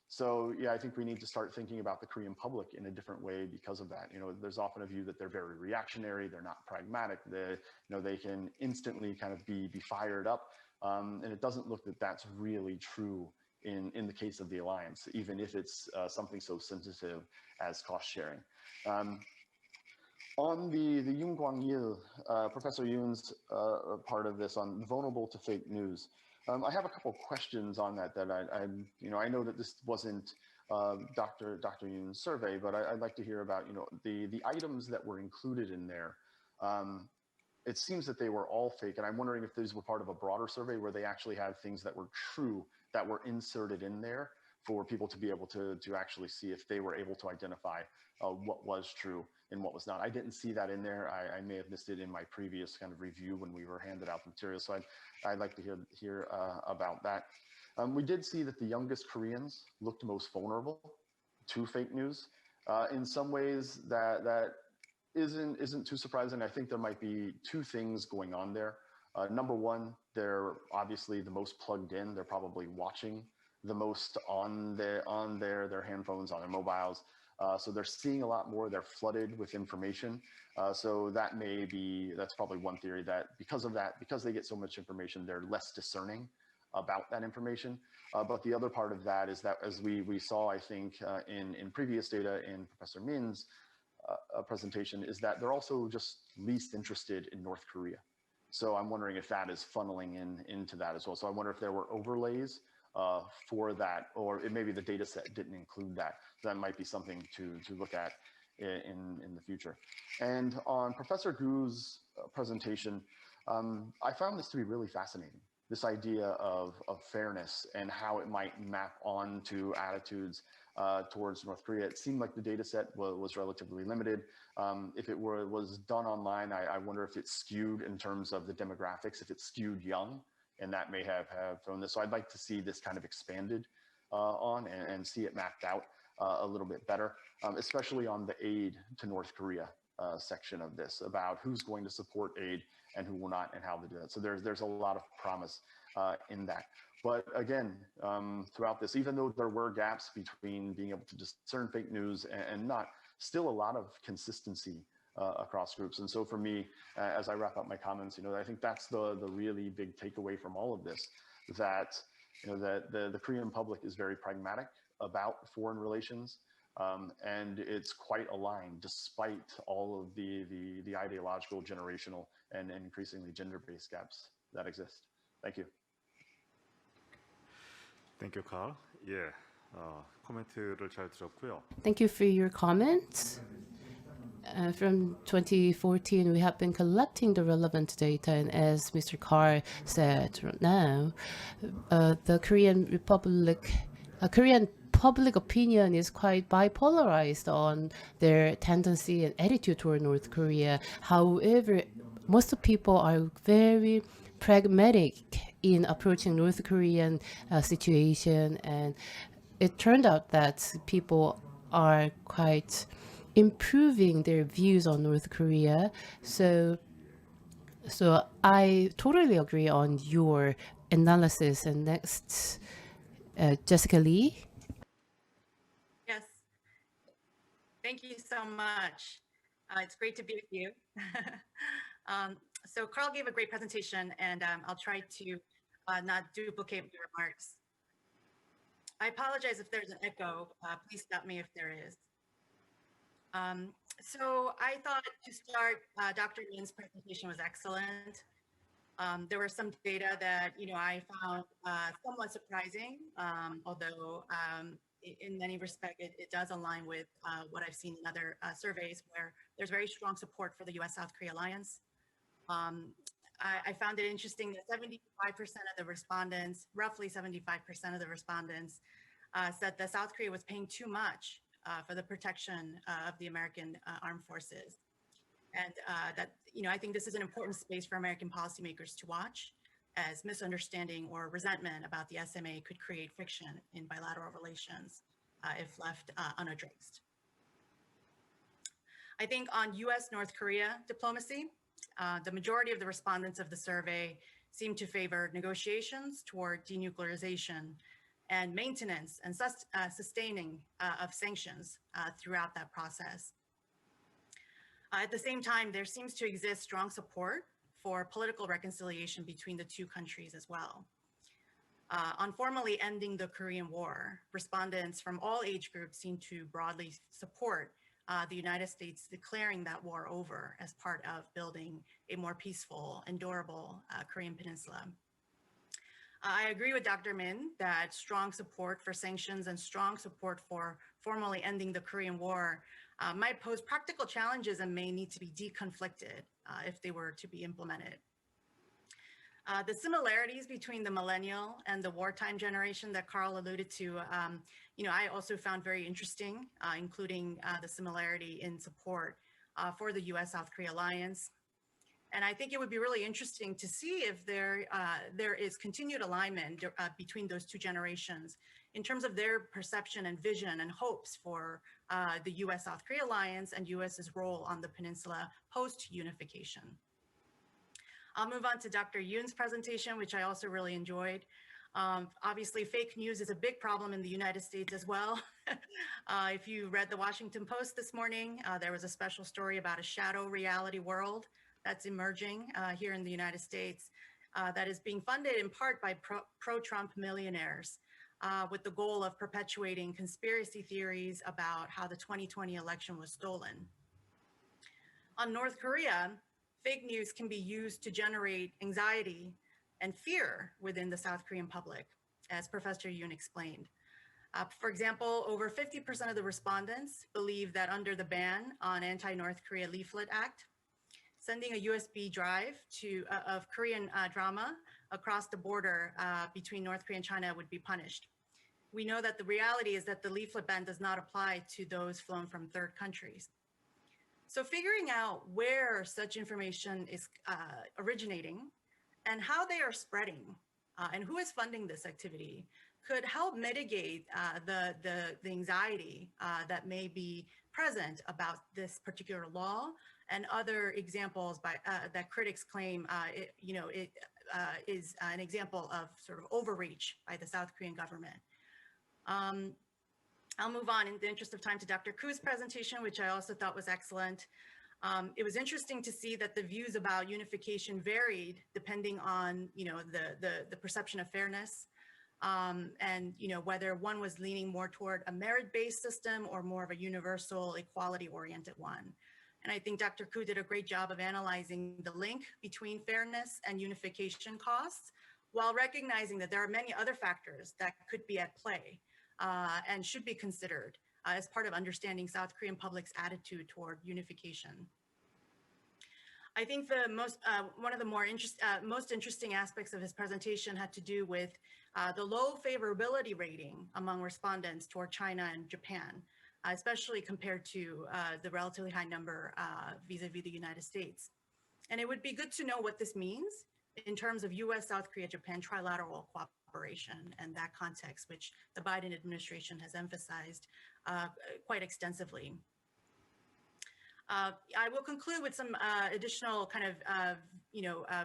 So yeah, I think we need to start thinking about the Korean public in a different way because of that. There's often a view that they're very reactionary, they're not pragmatic, they can instantly kind of be fired up, and it doesn't look that that's really true in the case of the alliance, even if it's something so sensitive as cost sharing. On the Yoon Kwang-il, Professor Yoon's part of this on vulnerable to fake news, I have a couple questions on that I know that this wasn't Dr. Yoon's survey, but I'd like to hear about the items that were included in there. It seems that they were all fake, and I'm wondering if these were part of a broader survey where they actually had things that were true that were inserted in there for people to be able to actually see if they were able to identify what was true and what was not. I didn't see that in there. I may have missed it in my previous kind of review when we were handed out the material. So I'd like to hear about that. We did see that the youngest Koreans looked most vulnerable to fake news. In some ways, that isn't too surprising. I think there might be two things going on there. Number one, they're obviously the most plugged in. They're probably watching the most on their handphones, on their mobiles. So they're seeing a lot more. They're flooded with information. So that's probably one theory, that because they get so much information, they're less discerning about that information. But the other part of that is that, as we saw, I think, in previous data in Professor Min's presentation, is that they're also just least interested in North Korea. So I'm wondering if that is funneling into that as well. So I wonder if there were overlays for that, or maybe the data set didn't include that. That might be something to look at in the future. And on Professor Gu's presentation, I found this to be really fascinating. This idea of fairness and how it might map onto attitudes towards North Korea. It seemed like the data set was relatively limited. If it was done online, I wonder if it's skewed in terms of the demographics, if it's skewed young, and that may have thrown this. So I'd like to see this kind of expanded on and see it mapped out a little bit better, especially on the aid to North Korea section of this, about who's going to support aid and who will not, and how to do that. So there's a lot of promise in that. But again, throughout this, even though there were gaps between being able to discern fake news and not, still a lot of consistency across groups. And so for me, as I wrap up my comments, I think that's the really big takeaway from all of this, that that the Korean public is very pragmatic about foreign relations, and it's quite aligned despite all of the ideological, generational, and increasingly gender-based gaps that exist. Thank you. Thank you, Carl. 예, 코멘트를 잘 들었고요. Thank you for your comments. From 2014, we have been collecting the relevant data, and as Mr. Carr said right now, the Korean public opinion is quite bipolarized on their tendency and attitude toward North Korea. However, most people are very pragmatic in approaching North Korean situation, and it turned out that people are quite improving their views on North Korea. So I totally agree on your analysis. And next, Jessica Lee. Yes. Thank you so much. It's great to be with you. So Carl gave a great presentation, and I'll try to not duplicate my remarks. I apologize if there's an echo. Please stop me if there is. So I thought, to start, Dr. Min's presentation was excellent. There were some data that I found somewhat surprising, although in many respects it does align with what I've seen in other surveys, where there's very strong support for the U.S.-South Korea alliance. I found it interesting that 75% of the respondents, roughly 75% of the respondents, said that South Korea was paying too much for the protection of the American armed forces. And that, I think this is an important space for American policymakers to watch, as misunderstanding or resentment about the SMA could create friction in bilateral relations if left unaddressed. I think on US-North Korea diplomacy, the majority of the respondents of the survey seem to favor negotiations toward denuclearization and maintenance and sustaining of sanctions throughout that process. At the same time, there seems to exist strong support for political reconciliation between the two countries as well. On formally ending the Korean War, respondents from all age groups seem to broadly support the United States declaring that war over as part of building a more peaceful and durable Korean Peninsula. I agree with Dr. Min that strong support for sanctions and strong support for formally ending the Korean War might pose practical challenges and may need to be deconflicted if they were to be implemented. The similarities between the millennial and the wartime generation that Carl alluded to, I also found very interesting, including the similarity in support for the US-South Korea alliance. And I think it would be really interesting to see if there is continued alignment between those two generations in terms of their perception and vision and hopes for the US-South Korea alliance and US's role on the peninsula post-unification. I'll move on to Dr. Yoon's presentation, which I also really enjoyed. Obviously, fake news is a big problem in the United States as well. If you read the Washington Post this morning, there was a special story about a shadow reality world that's emerging here in the United States that is being funded in part by pro-Trump millionaires with the goal of perpetuating conspiracy theories about how the 2020 election was stolen. On North Korea, fake news can be used to generate anxiety and fear within the South Korean public, as Professor Yoon explained. For example, over 50% of the respondents believe that under the ban on anti-North Korea leaflet act, sending a USB drive of Korean drama across the border between North Korea and China would be punished. We know that the reality is that the leaflet ban does not apply to those flown from third countries. So figuring out where such information is originating and how they are spreading and who is funding this activity could help mitigate the anxiety that may be present about this particular law and other examples that critics claim is an example of sort of overreach by the South Korean government. I'll move on in the interest of time to Dr. Koo's presentation, which I also thought was excellent. It was interesting to see that the views about unification varied depending on, the perception of fairness and, whether one was leaning more toward a merit-based system or more of a universal equality-oriented one. And I think Dr. Koo did a great job of analyzing the link between fairness and unification costs while recognizing that there are many other factors that could be at play and should be considered as part of understanding South Korean public's attitude toward unification. I think one of the most interesting aspects of his presentation had to do with the low favorability rating among respondents toward China and Japan, especially compared to the relatively high number vis-a-vis the United States. And it would be good to know what this means in terms of US, South Korea, Japan trilateral cooperation and that context, which the Biden administration has emphasized quite extensively. I will conclude with some additional kind of,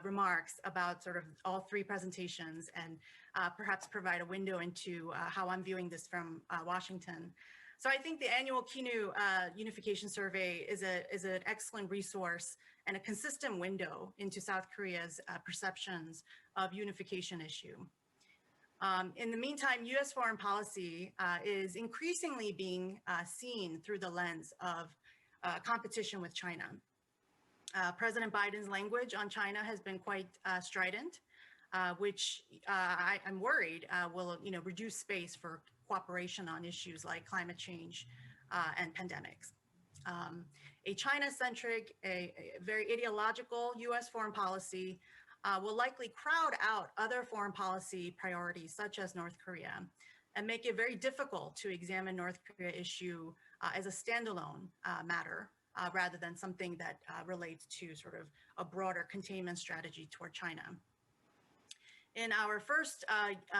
remarks about sort of all three presentations and perhaps provide a window into how I'm viewing this from Washington. So I think the annual KINU Unification Survey is an excellent resource and a consistent window into South Korea's perceptions of unification issue. In the meantime, US foreign policy is increasingly being seen through the lens of competition with China. President Biden's language on China has been quite strident, which I'm worried will reduce space for cooperation on issues like climate change and pandemics. A China-centric, a very ideological US foreign policy will likely crowd out other foreign policy priorities such as North Korea and make it very difficult to examine North Korea issue as a standalone matter rather than something that relates to sort of a broader containment strategy toward China. In our first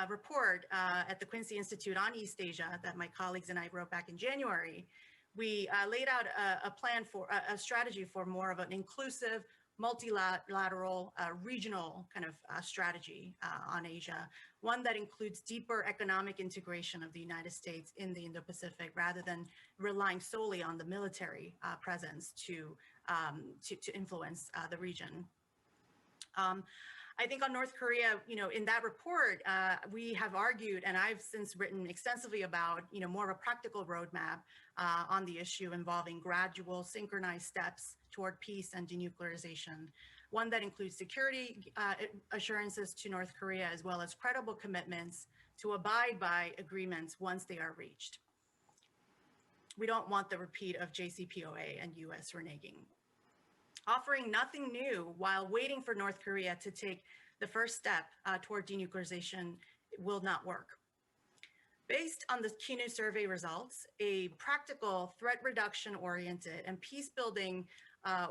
report at the Quincy Institute on East Asia that my colleagues and I wrote back in January, we laid out a plan for a strategy for more of an inclusive, multilateral regional kind of strategy on Asia, one that includes deeper economic integration of the United States in the Indo-Pacific rather than relying solely on the military presence to influence the region. I think on North Korea, in that report, we have argued, and I've since written extensively about, more of a practical roadmap on the issue involving gradual synchronized steps toward peace and denuclearization, one that includes security assurances to North Korea, as well as credible commitments to abide by agreements once they are reached. We don't want the repeat of JCPOA and US reneging. Offering nothing new while waiting for North Korea to take the first step toward denuclearization will not work. Based on the KINU survey results, a practical threat reduction oriented and peace building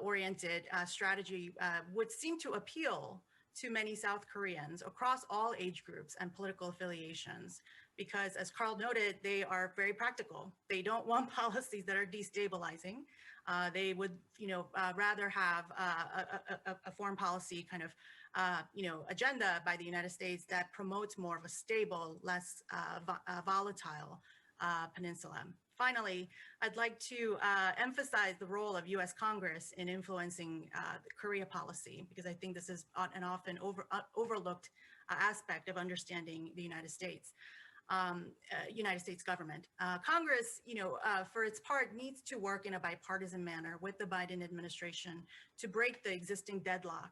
oriented strategy would seem to appeal to many South Koreans across all age groups and political affiliations, because as Carl noted, they are very practical. They don't want policies that are destabilizing. They would, rather have a foreign policy kind of, agenda by the United States that promotes more of a stable, less volatile peninsula. Finally, I'd like to emphasize the role of U.S. Congress in influencing the Korea policy, because I think this is an often overlooked aspect of understanding the United States. United States government. Congress, for its part, needs to work in a bipartisan manner with the Biden administration to break the existing deadlock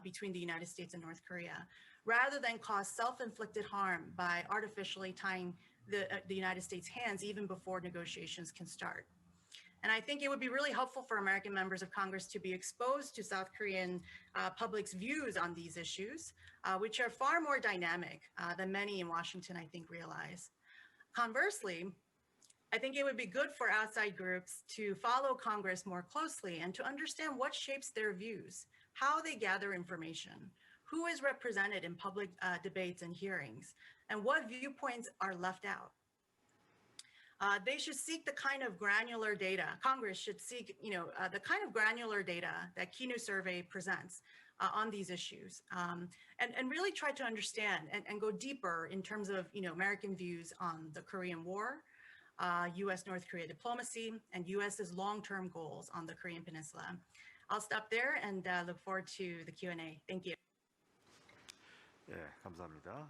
between the United States and North Korea, rather than cause self-inflicted harm by artificially tying the United States' hands even before negotiations can start. And I think it would be really helpful for American members of Congress to be exposed to South Korean public's views on these issues, which are far more dynamic than many in Washington, I think, realize. Conversely, I think it would be good for outside groups to follow Congress more closely and to understand what shapes their views, how they gather information, who is represented in public debates and hearings, and what viewpoints are left out. They should seek the kind of granular data, Congress should seek, the kind of granular data that KINU survey presents on these issues, and really try to understand and go deeper in terms of, American views on the Korean War, US-North Korea diplomacy, and US's long-term goals on the Korean Peninsula. I'll stop there and look forward to the Q&A. Thank you. 예, 감사합니다.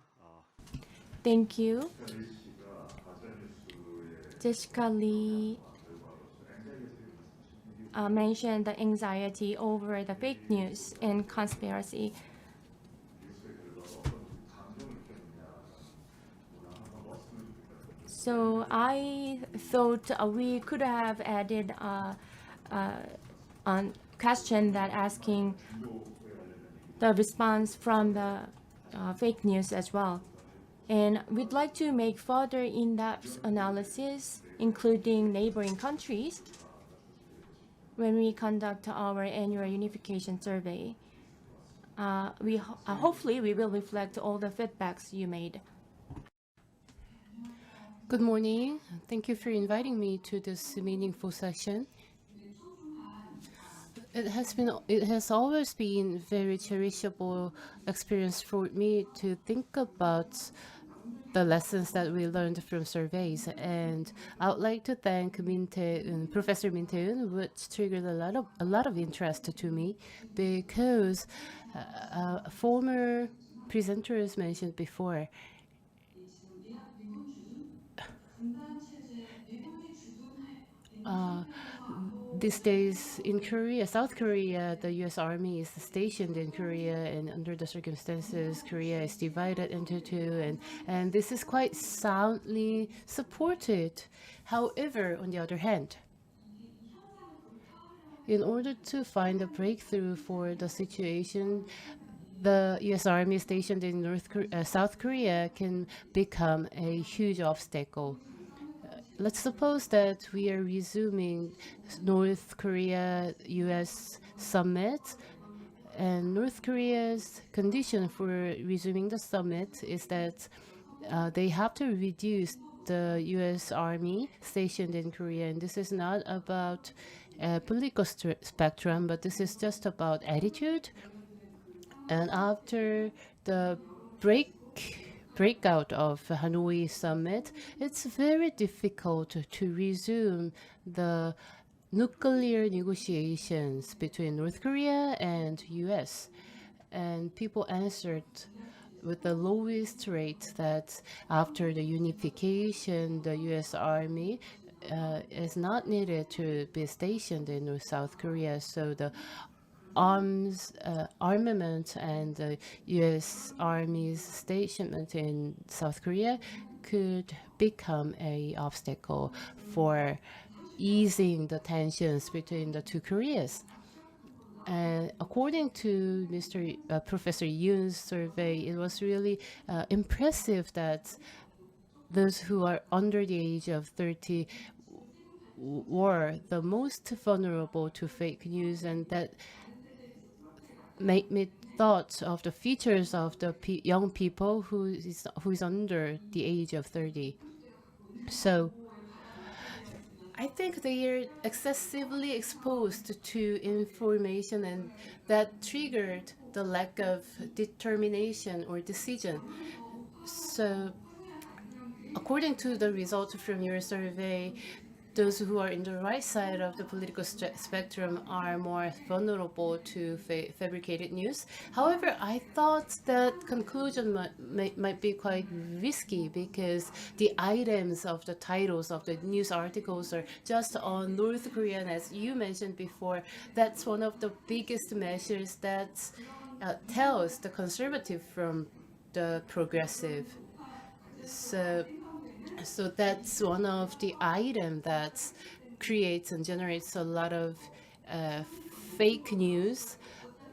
Thank you. Jessica Lee mentioned the anxiety over the fake news and conspiracy. So I thought we could have added a question that asking the response from the fake news as well. And we'd like to make further in-depth analysis, including neighboring countries, when we conduct our annual unification survey. Hopefully we will reflect all the feedbacks you made. Good morning. Thank you for inviting me to this meaningful session. It has always been very cherishable experience for me to think about the lessons that we learned from surveys, and I would like to thank Professor Min Tae-eun, which triggered a lot of interest to me, because former presenters mentioned before, these days in Korea, South Korea, the U.S. Army is stationed in Korea, and under the circumstances, Korea is divided into two, and this is quite soundly supported. However, on the other hand, in order to find a breakthrough for the situation, the U.S. Army stationed in South Korea can become a huge obstacle. Let's suppose that we are resuming North Korea-US summit, and North Korea's condition for resuming the summit is that they have to reduce the U.S. Army stationed in Korea. And this is not about political spectrum, but this is just about attitude. And after the breakout of Hanoi summit, it's very difficult to resume the nuclear negotiations between North Korea and US. And people answered with the lowest rate that after the unification, the US Army is not needed to be stationed in South Korea. So the armament and the U.S. Army's stationment in South Korea could become an obstacle for easing the tensions between the two Koreas. And according to Professor Yoon's survey, it was really impressive that those who are under the age of 30 were the most vulnerable to fake news, and that made me thought of the features of the young people who is under the age of 30. So I think they are excessively exposed to information, and that triggered the lack of determination or decision. So according to the results from your survey, those who are in the right side of the political spectrum are more vulnerable to fabricated news. However, I thought that conclusion might be quite risky, because the items of the titles of the news articles are just on North Korea. And as you mentioned before, that's one of the biggest measures that tells the conservative from the progressive. So that's one of the items that creates and generates a lot of fake news,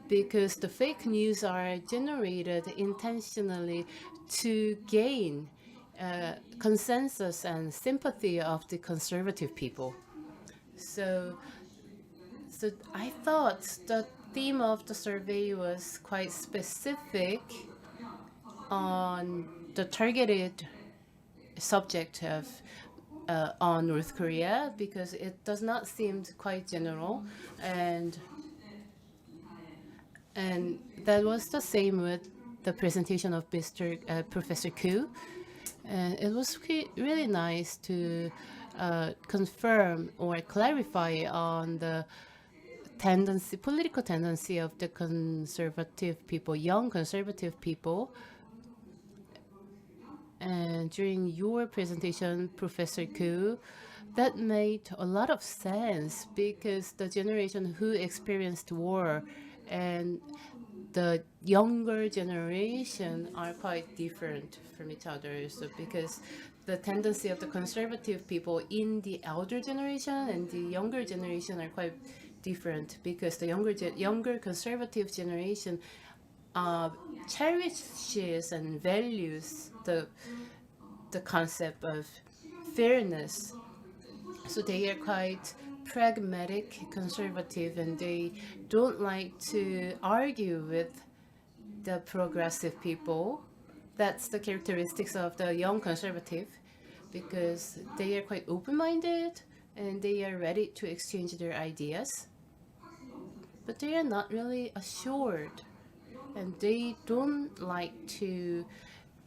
because the fake news are generated intentionally to gain consensus and sympathy of the conservative people. So I thought the theme of the survey was quite specific on the targeted subject of on North Korea, because it does not seem quite general, and that was the same with the presentation of Professor Koo. And it was really nice to confirm or clarify on the political tendency of the conservative people, young conservative people. And during your presentation, Professor Koo, that made a lot of sense, because the generation who experienced war and the younger generation are quite different from each other. So because the tendency of the conservative people in the elder generation and the younger generation are quite different, because the younger conservative generation cherishes and values the concept of fairness. So they are quite pragmatic, conservative, and they don't like to argue with the progressive people. That's the characteristics of the young conservative, because they are quite open-minded and they are ready to exchange their ideas, but they are not really assured, and they don't like to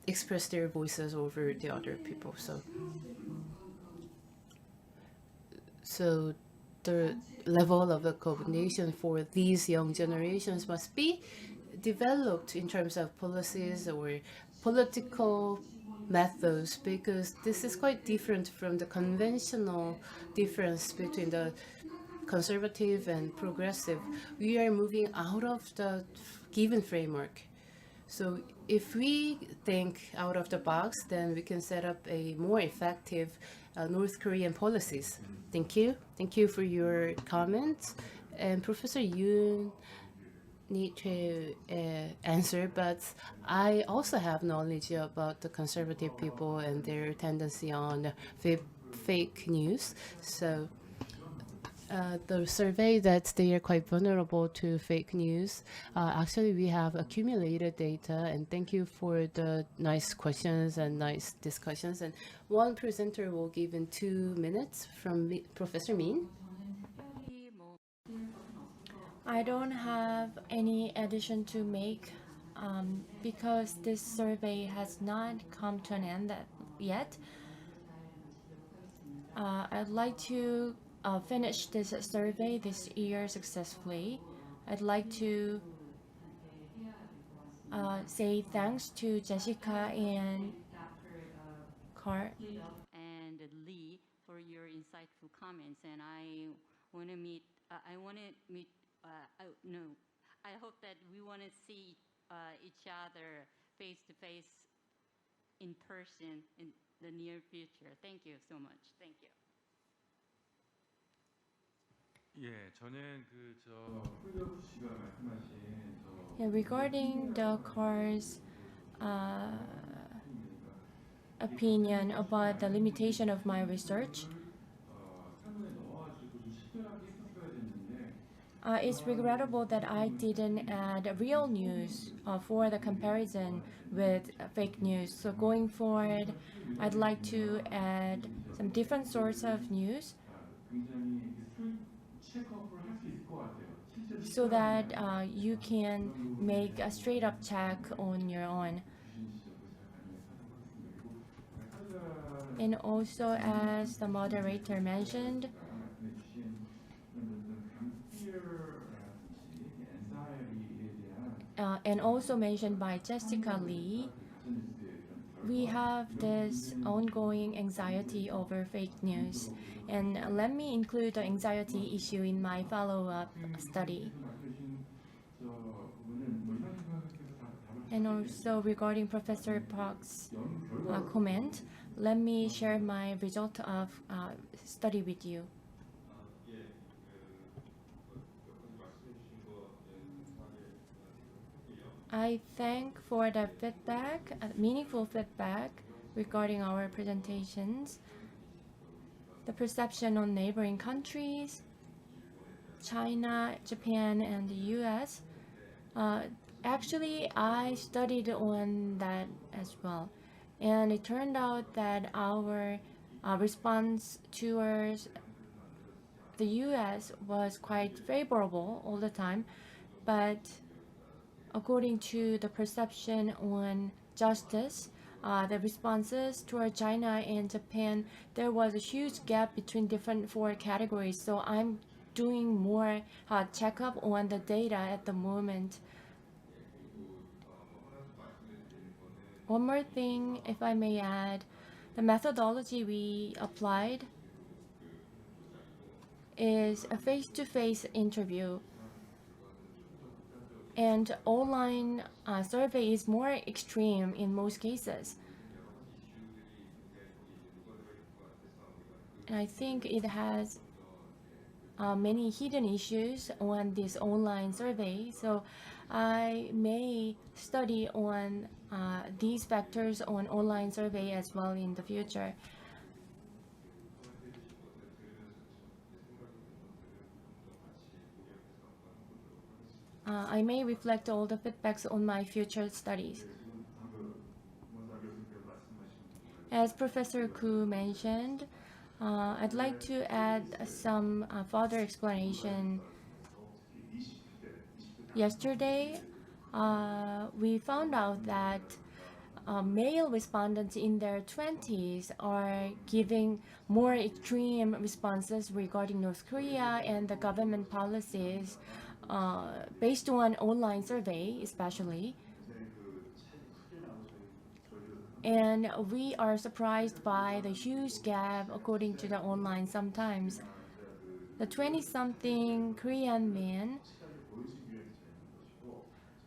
express their voices over the other people. So the level of the coordination for these young generations must be developed in terms of policies or political methods, because this is quite different from the conventional difference between the conservative and progressive. We are moving out of the given framework. So if we think out of the box, then we can set up a more effective North Korean policies. Thank you. Thank you for your comments. And Professor Yoon need to answer, but I also have knowledge about the conservative people and their tendency on fake news. So the survey that they are quite vulnerable to fake news. Actually, we have accumulated data, and thank you for the nice questions and nice discussions. And one presenter will give in 2 minutes from Professor Min. I don't have any addition to make because this survey has not come to an end yet. I'd like to finish this survey this year successfully. I'd like to say thanks to Jessica and Carl and Lee for your insightful comments. And I want to meet. I hope that we want to see each other face to face in person in the near future. Thank you so much. Thank you. 예, 저는 훌리오프 씨가 말씀하신 regarding the Carl's opinion about the limitation of my research. 상문에 넣어가지고 좀 식별하기 했었어야 됐는데 It's regrettable that I didn't add real news for the comparison with fake news. So going forward, I'd like to add some different sorts of news 굉장히 체크업을 할 수 있을 것 같아요. 실제로 so that you can make a straight up check on your own. And also, as the moderator mentioned, and also mentioned by Jessica Lee, we have this ongoing anxiety over fake news. And let me include the anxiety issue in my follow-up study. And also regarding Professor Park's comment, let me share my result of study with you. I thank for the feedback, meaningful feedback regarding our presentations. The perception on neighboring countries, China, Japan, and the US. Actually, I studied on that as well. And it turned out that our response towards the US was quite favorable all the time. But according to the perception on justice, the responses toward China and Japan, there was a huge gap between different 4 categories. So I'm doing more checkup on the data at the moment. One more thing, if I may add, the methodology we applied is a face-to-face interview. And online survey is more extreme in most cases. And I think it has many hidden issues on this online survey. So I may study on these factors on online survey as well in the future. I may reflect all the feedbacks on my future studies. As Professor Koo mentioned, I'd like to add some further explanation. Yesterday, we found out that male respondents in their 20s are giving more extreme responses regarding North Korea and the government policies based on online survey, especially. And we are surprised by the huge gap according to the online sometimes. The 20-something Korean men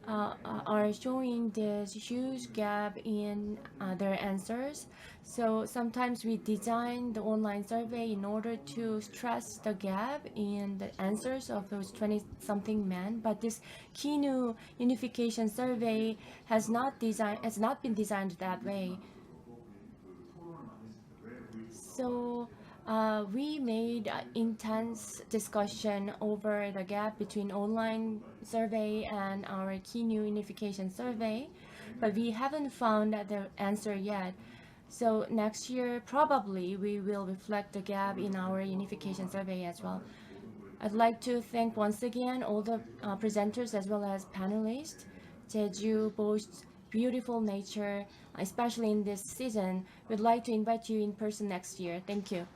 are showing this huge gap in their answers. So sometimes we design the online survey in order to stress the gap in the answers of those 20-something men. But this KINU Unification survey has not been designed that way. So We made intense discussion over the gap between online survey and our KINU Unification survey, but we haven't found the answer yet. So next year, probably we will reflect the gap in our Unification survey as well. I'd like to thank once again all the presenters as well as panelists. Jeju boasts beautiful nature, especially in this season. We'd like to invite you in person next year. Thank you.